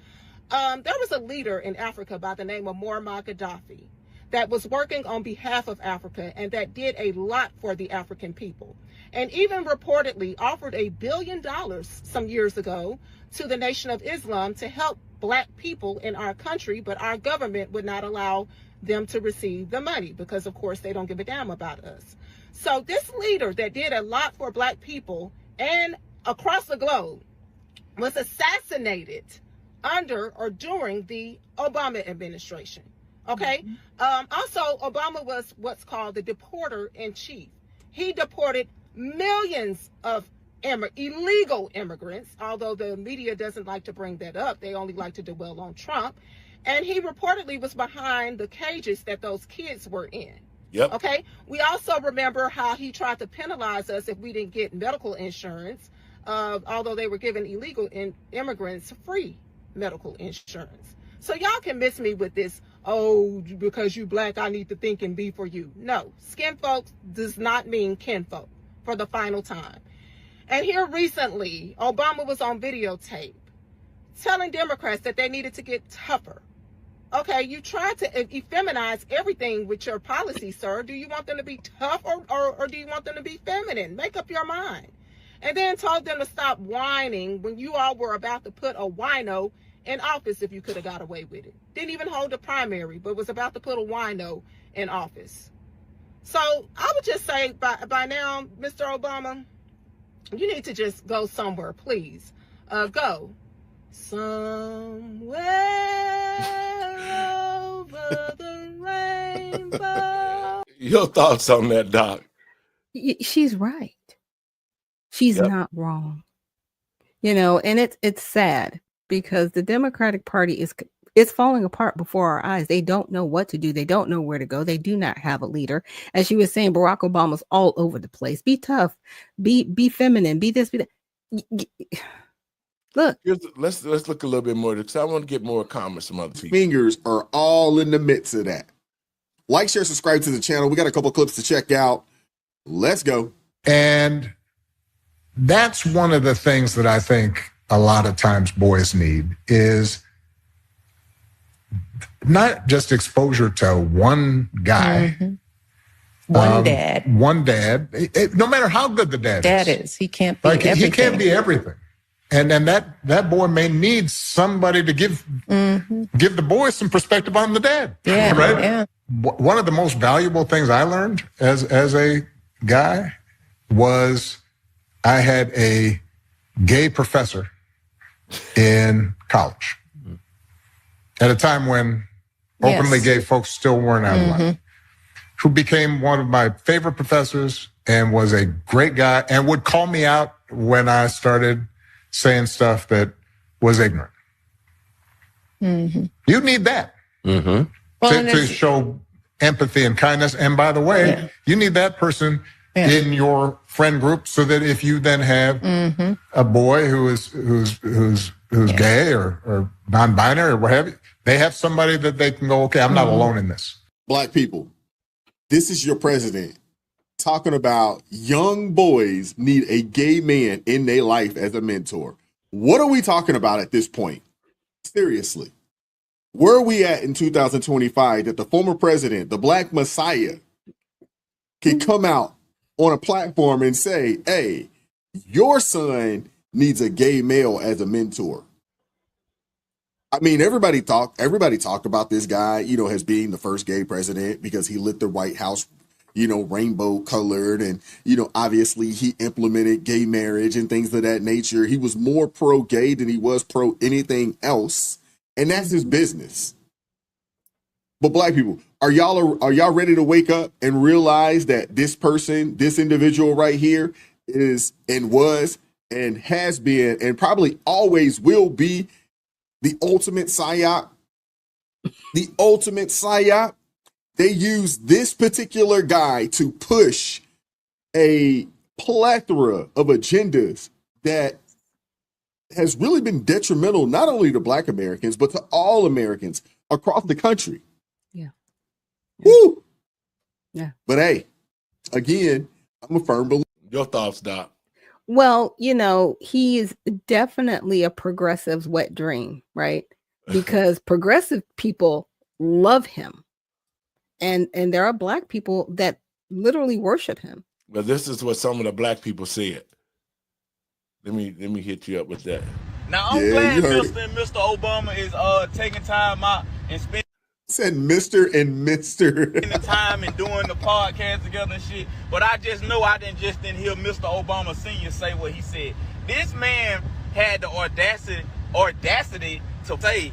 there was a leader in Africa by the name of Muammar Gaddafi that was working on behalf of Africa and that did a lot for the African people. And even reportedly offered $1 billion some years ago to the Nation of Islam to help black people in our country, but our government would not allow them to receive the money because, of course, they don't give a damn about us. So this leader that did a lot for black people and across the globe was assassinated under or during the Obama administration. Okay. Also, Obama was what's called the deporter in chief. He deported millions of illegal immigrants, although the media doesn't like to bring that up. They only like to dwell on Trump. And he reportedly was behind the cages that those kids were in. Yep. Okay. We also remember how he tried to penalize us if we didn't get medical insurance, although they were giving illegal immigrants free medical insurance. So y'all can miss me with this, oh, because you black, I need to think and be for you. No, skin folks does not mean kinfolk, for the final time. And here recently, Obama was on videotape telling Democrats that they needed to get tougher. Okay, you tried to effeminize everything with your policy, sir. Do you want them to be tough or do you want them to be feminine? Make up your mind. And then told them to stop whining when you all were about to put a wino in office if you could have got away with it. Didn't even hold a primary, but was about to put a wino in office. So I would just say by now, Mr. Obama, you need to just go somewhere, please. Go somewhere over the rainbow. Your thoughts on that, Doc? She's right. She's not wrong. You know, and it's sad because the Democratic Party is falling apart before our eyes. They don't know what to do. They don't know where to go. They do not have a leader. As she was saying, Barack Obama's all over the place. Be tough. Be feminine. Be this. Be that. Look. Let's look a little bit more because I want to get more comments from other people. Fingers are all in the midst of that. Like, share, subscribe to the channel. We got a couple clips to check out. Let's go. And that's one of the things that I think a lot of times boys need is not just exposure to one guy. Mm-hmm. One dad. One dad. No matter how good the dad is. He can't be everything. He can't be everything. And then that boy may need somebody to give the boy some perspective on the dad. Yeah, right? Yeah. one of the most valuable things I learned as a guy was I had a gay professor in college at a time when openly gay folks still weren't out of line, who became one of my favorite professors and was a great guy and would call me out when I started saying stuff that was ignorant. You need that to show empathy and kindness. And by the way, you need that person in your friend group so that if you then have a boy who's gay or non-binary or what have you, they have somebody that they can go, okay, I'm not alone in this. Black people, this is your president talking about young boys need a gay man in their life as a mentor. What are we talking about at this point? Seriously. Where are we at in 2025 that the former president, the Black Messiah, can come out on a platform and say, hey, your son needs a gay male as a mentor? I mean, everybody talk about this guy, as being the first gay president because he lit the White House, rainbow colored. And, obviously he implemented gay marriage and things of that nature. He was more pro-gay than he was pro anything else. And that's his business. But black people, are y'all ready to wake up and realize that this person, this individual right here is and was and has been and probably always will be the ultimate psyop? The ultimate psyop. They use this particular guy to push a plethora of agendas that has really been detrimental not only to Black Americans, but to all Americans across the country. Yeah. Woo! Yeah. But hey, again, I'm a firm believer. Your thoughts, Doc? Well, he is definitely a progressive's wet dream, right? Because progressive people love him. And there are Black people that literally worship him. But this is what some of the Black people said. Let me hit you up with that. Now I'm glad Mr. Obama is taking time out and spending. Said Mr. and Mr. The time and doing the podcast together and shit. But I just know I didn't hear Mr. Obama Sr. say what he said. This man had the audacity to say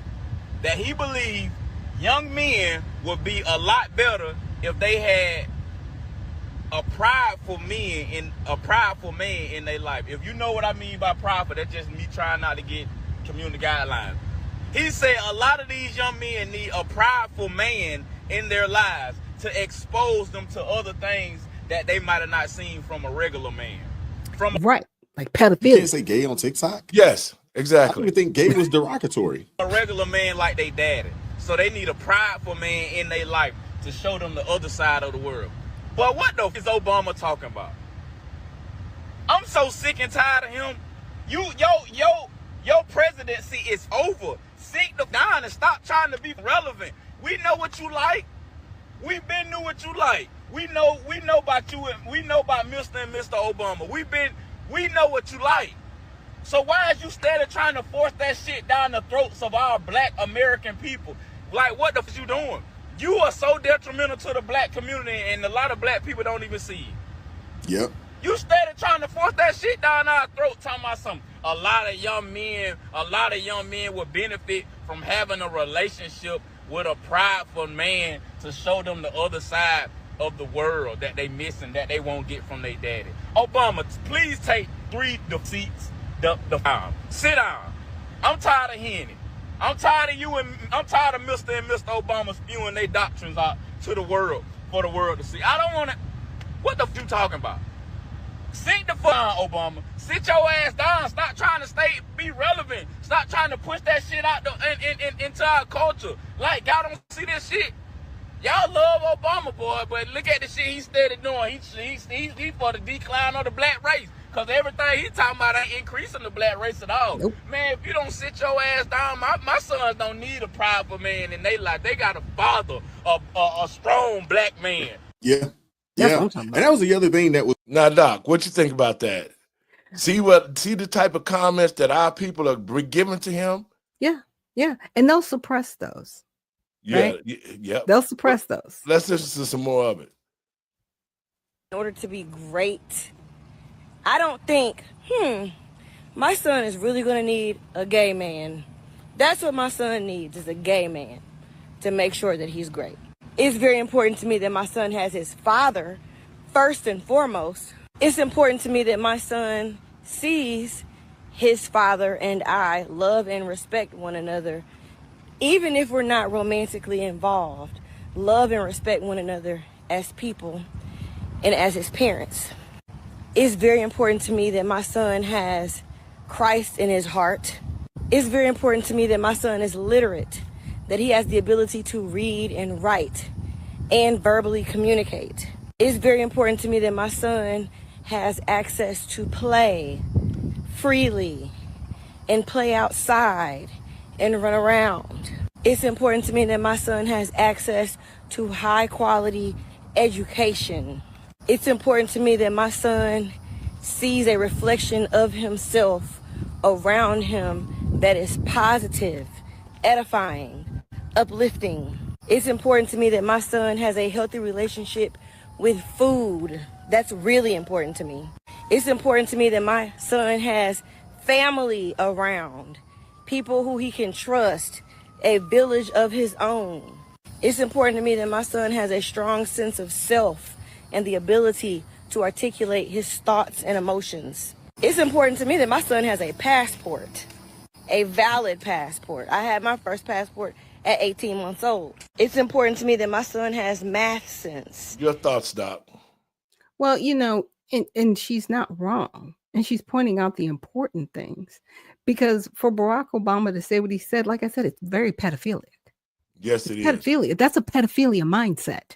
that he believed young men would be a lot better if they had a prideful man in their life. If you know what I mean by prideful, that's just me trying not to get community guidelines. He said a lot of these young men need a prideful man in their lives to expose them to other things that they might have not seen from a regular man. Right, like pedophilia. You can't say gay on TikTok? Yes, exactly. I don't even think gay was derogatory. A regular man like they daddy. So they need a prideful man in their life to show them the other side of the world. But what the f is Obama talking about? I'm so sick and tired of him. Your presidency is over. Sit down and stop trying to be relevant. We know what you like. We been knew what you like. We know about you and we know about Mr. and Mr. Obama. We know what you like. So why is you steady trying to force that shit down the throats of our Black American people? Like, what the f is you doing? You are so detrimental to the Black community, and a lot of Black people don't even see it. Yep. You steady trying to force that shit down our throat, talking about something. A lot of young men will benefit from having a relationship with a prideful man to show them the other side of the world that they missing, that they won't get from their daddy. Obama, please take 3 seats. Sit down. I'm tired of hearing it. I'm tired of Mr. and Mr. Obama spewing their doctrines out to the world for the world to see. I don't want to. What the f you talking about? Sit the fuck down, Obama. Sit your ass down. Stop trying to be relevant. Stop trying to push that shit out into our culture. Like, y'all don't see this shit. Y'all love Obama, boy, but look at the shit he steady doing. He for the decline of the Black race. Because everything he talking about ain't increasing the Black race at all. Nope. Man, if you don't sit your ass down, my sons don't need a prideful man in their life. They got a father, a strong Black man. Yeah. Yeah. And that was the other thing that was. Now, Doc, what you think about that? See the type of comments that our people are giving to him? Yeah. Yeah. And they'll suppress those. Yeah, right? yep. They'll suppress those. Let's listen to some more of it. In order to be great, I don't think, my son is really going to need a gay man. That's what my son needs, is a gay man to make sure that he's great. It's very important to me that my son has his father first and foremost. It's important to me that my son sees his father and I love and respect one another, even if we're not romantically involved. Love and respect one another as people and as his parents. It's very important to me that my son has Christ in his heart. It's very important to me that my son is literate, that he has the ability to read and write and verbally communicate. It's very important to me that my son has access to play freely and play outside and run around. It's important to me that my son has access to high quality education. It's important to me that my son sees a reflection of himself around him that is positive, edifying, uplifting. It's important to me that my son has a healthy relationship with food. That's really important to me. It's important to me that my son has family around, people who he can trust, a village of his own. It's important to me that my son has a strong sense of self and the ability to articulate his thoughts and emotions. It's important to me that my son has a passport, a valid passport. I had my first passport at 18 months old. It's important to me that my son has math sense. Your thoughts, Doc. Well, and she's not wrong. And she's pointing out the important things. Because for Barack Obama to say what he said, like I said, it's very pedophilic. Yes, it is. Pedophilia. That's a pedophilia mindset.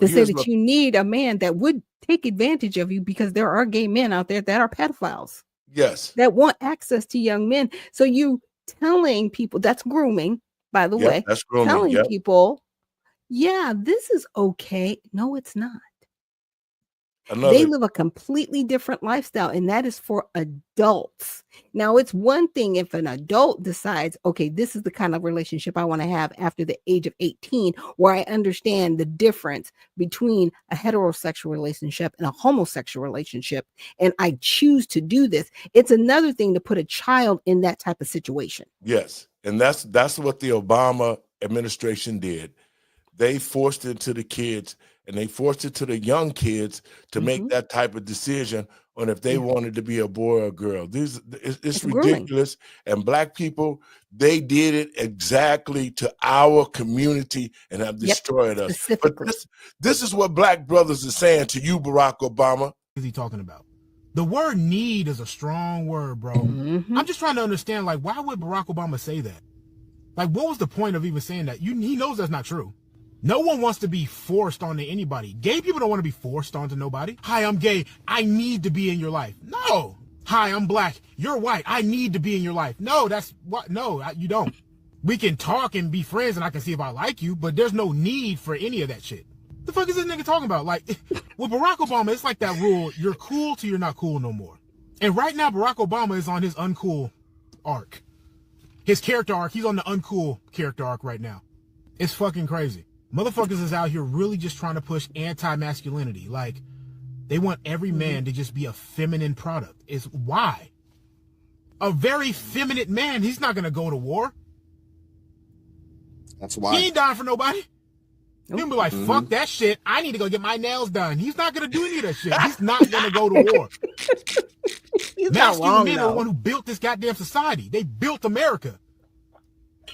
To say that you need a man that would take advantage of you, because there are gay men out there that are pedophiles. Yes. That want access to young men. So you telling people, that's grooming, by the way. That's grooming. Telling people, yeah, this is okay. No, it's not. They live a completely different lifestyle, and that is for adults. Now, it's one thing if an adult decides, okay, this is the kind of relationship I want to have after the age of 18, where I understand the difference between a heterosexual relationship and a homosexual relationship, and I choose to do this. It's another thing to put a child in that type of situation. Yes, and that's what the Obama administration did. They forced it to the kids, and they forced it to the young kids to make that type of decision on if they wanted to be a boy or a girl. It's ridiculous. And Black people, they did it exactly to our community and have destroyed us. But this is what Black brothers are saying to you, Barack Obama. What is he talking about? The word need is a strong word, bro. I'm just trying to understand, like, why would Barack Obama say that? Like, what was the point of even saying that? He knows that's not true. No one wants to be forced onto anybody. Gay people don't want to be forced onto nobody. Hi, I'm gay. I need to be in your life. No. Hi, I'm Black. You're white. I need to be in your life. No, that's what? No, you don't. We can talk and be friends, and I can see if I like you, but there's no need for any of that shit. The fuck is this nigga talking about? Like, with Barack Obama, it's like that rule, you're cool till you're not cool no more. And right now, Barack Obama is on his uncool arc. His character arc, he's on the uncool character arc right now. It's fucking crazy. Motherfuckers is out here really just trying to push anti-masculinity. Like, they want every man to just be a feminine product. It's why? A very feminine man, he's not going to go to war. That's why. He ain't dying for nobody. He'll be like, fuck that shit. I need to go get my nails done. He's not going to do any of that shit. He's not going to go to war. Masculine men are the one who built this goddamn society. They built America.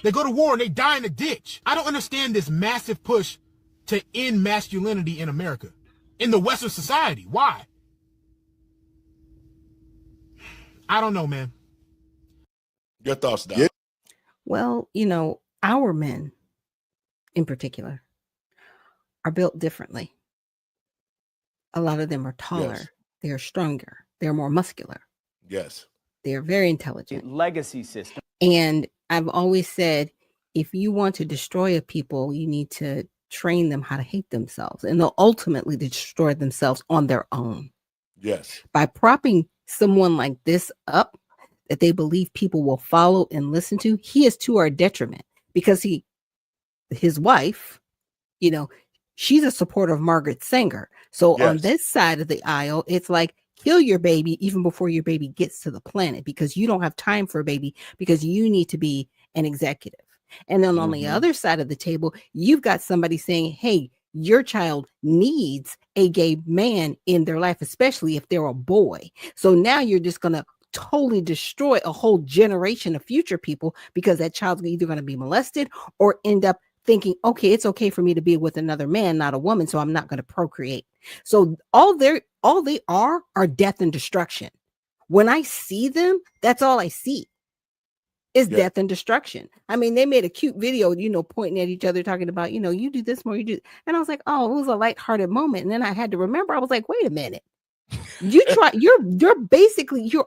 They go to war and they die in a ditch. I don't understand this massive push to end masculinity in America, in the Western society. Why? I don't know, man. Your thoughts, Doc? Well, our men in particular are built differently. A lot of them are taller. Yes. They're stronger. They're more muscular. Yes. They're very intelligent. Legacy system. And I've always said, if you want to destroy a people, you need to train them how to hate themselves, and they'll ultimately destroy themselves on their own. Yes. By propping someone like this up that they believe people will follow and listen to, he is to our detriment, because the his wife, you know, she's a supporter of Margaret Sanger. So on Yes. this side of the aisle, it's like, kill your baby even before your baby gets to the planet, because you don't have time for a baby, because you need to be an executive. And then on the other side of the table, you've got somebody saying, hey, your child needs a gay man in their life, especially if they're a boy. So now you're just going to totally destroy a whole generation of future people, because that child's either going to be molested or end up thinking, okay, it's okay for me to be with another man, not a woman, so I'm not going to procreate. So all they are death and destruction. When I see them, that's all I see is death and destruction. I mean, they made a cute video, pointing at each other, talking about, you do this more, you do. And I was like, oh, it was a lighthearted moment. And then I had to remember, I was like, wait a minute. You're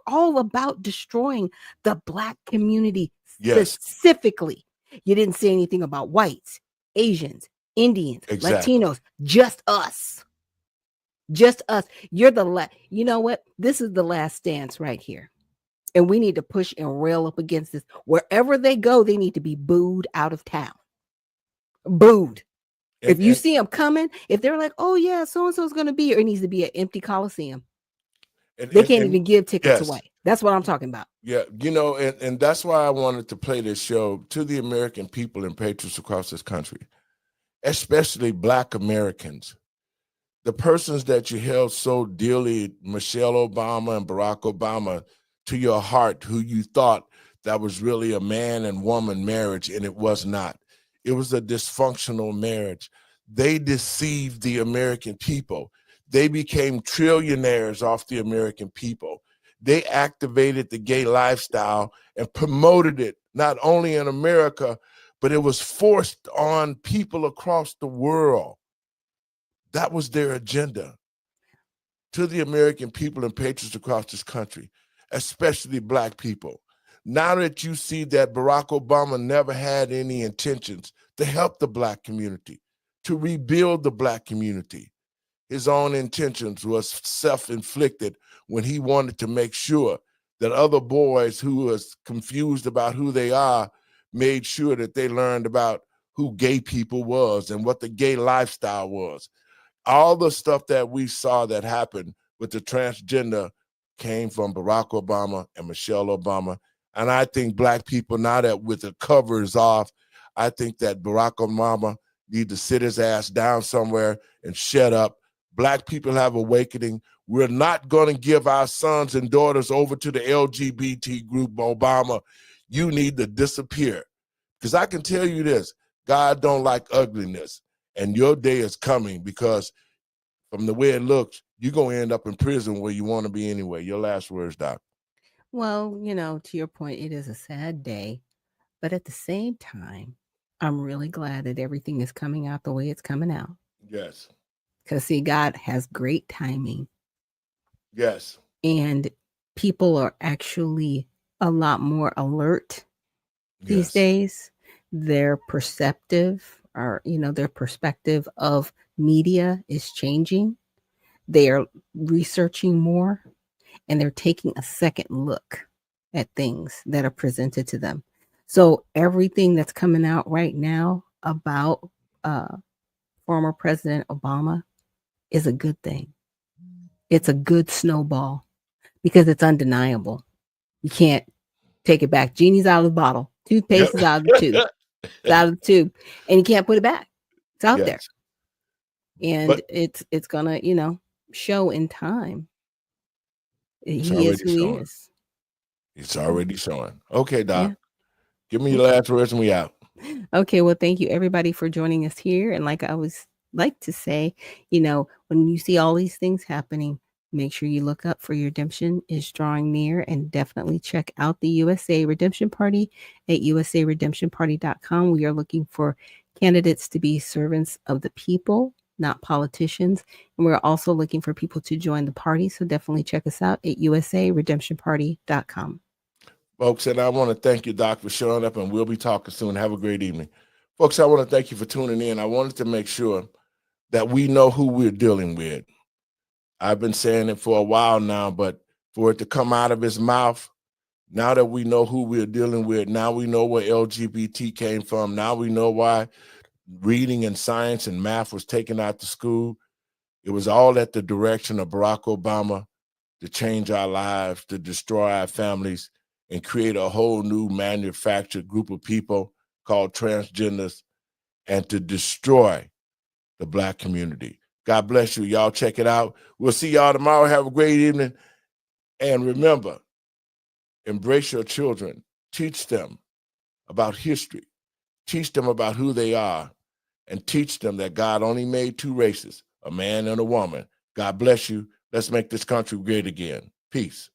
all about destroying the Black community specifically. You didn't say anything about whites, Asians, Indians, Latinos, just us. Just us. You're you know what? This is the last dance right here. And we need to push and rail up against this. Wherever they go, they need to be booed out of town. Booed. If you see them coming, if they're like, oh yeah, so-and-so's going to be here, it needs to be an empty Coliseum. They can't even give tickets away. That's what I'm talking about. Yeah, and that's why I wanted to play this show to the American people and patriots across this country, especially Black Americans. The persons that you held so dearly, Michelle Obama and Barack Obama, to your heart, who you thought that was really a man and woman marriage, and it was not. It was a dysfunctional marriage. They deceived the American people. They became trillionaires off the American people. They activated the gay lifestyle and promoted it, not only in America, but it was forced on people across the world. That was their agenda. To the American people and patriots across this country, especially Black people. Now that you see that Barack Obama never had any intentions to help the Black community, to rebuild the Black community, his own intentions was self-inflicted when he wanted to make sure that other boys who was confused about who they are made sure that they learned about who gay people was and what the gay lifestyle was. All the stuff that we saw that happened with the transgender came from Barack Obama and Michelle Obama. And I think Black people, now that with the covers off, I think that Barack Obama need to sit his ass down somewhere and shut up. Black people have awakening. We're not going to give our sons and daughters over to the LGBT group, Obama. You need to disappear. Because I can tell you this, God don't like ugliness. And your day is coming, because from the way it looks, you're going to end up in prison where you want to be anyway. Your last words, Doc. Well, to your point, it is a sad day. But at the same time, I'm really glad that everything is coming out the way it's coming out. Yes. Because, see, God has great timing. Yes. And people are actually a lot more alert these days. They're perceptive, or, their perspective of media is changing. They are researching more, and they're taking a second look at things that are presented to them. So everything that's coming out right now about former President Obama is a good thing. It's a good snowball, because it's undeniable. You can't take it back. Genie's out of the bottle. Toothpaste is out of the tube. It's out of the tube. And you can't put it back. It's out there. And it's gonna, show in time. He is who he is. It's already showing. Okay, Doc. Yeah. Give me your last words and we out. Okay, well, thank you everybody for joining us here. And like I always like to say, when you see all these things happening, make sure you look up, for your redemption is drawing near, and definitely check out the USA Redemption Party at usaredemptionparty.com. We are looking for candidates to be servants of the people, not politicians. And we're also looking for people to join the party. So definitely check us out at usaredemptionparty.com. Folks, and I want to thank you, Doc, for showing up, and we'll be talking soon. Have a great evening. Folks, I want to thank you for tuning in. I wanted to make sure that we know who we're dealing with. I've been saying it for a while now, but for it to come out of his mouth, now that we know who we're dealing with, now we know where LGBT came from, now we know why reading and science and math was taken out to school. It was all at the direction of Barack Obama to change our lives, to destroy our families, and create a whole new manufactured group of people called transgenders, and to destroy the Black community. God bless you. Y'all check it out. We'll see y'all tomorrow. Have a great evening. And remember, embrace your children. Teach them about history. Teach them about who they are. And teach them that God only made two races, a man and a woman. God bless you. Let's make this country great again. Peace.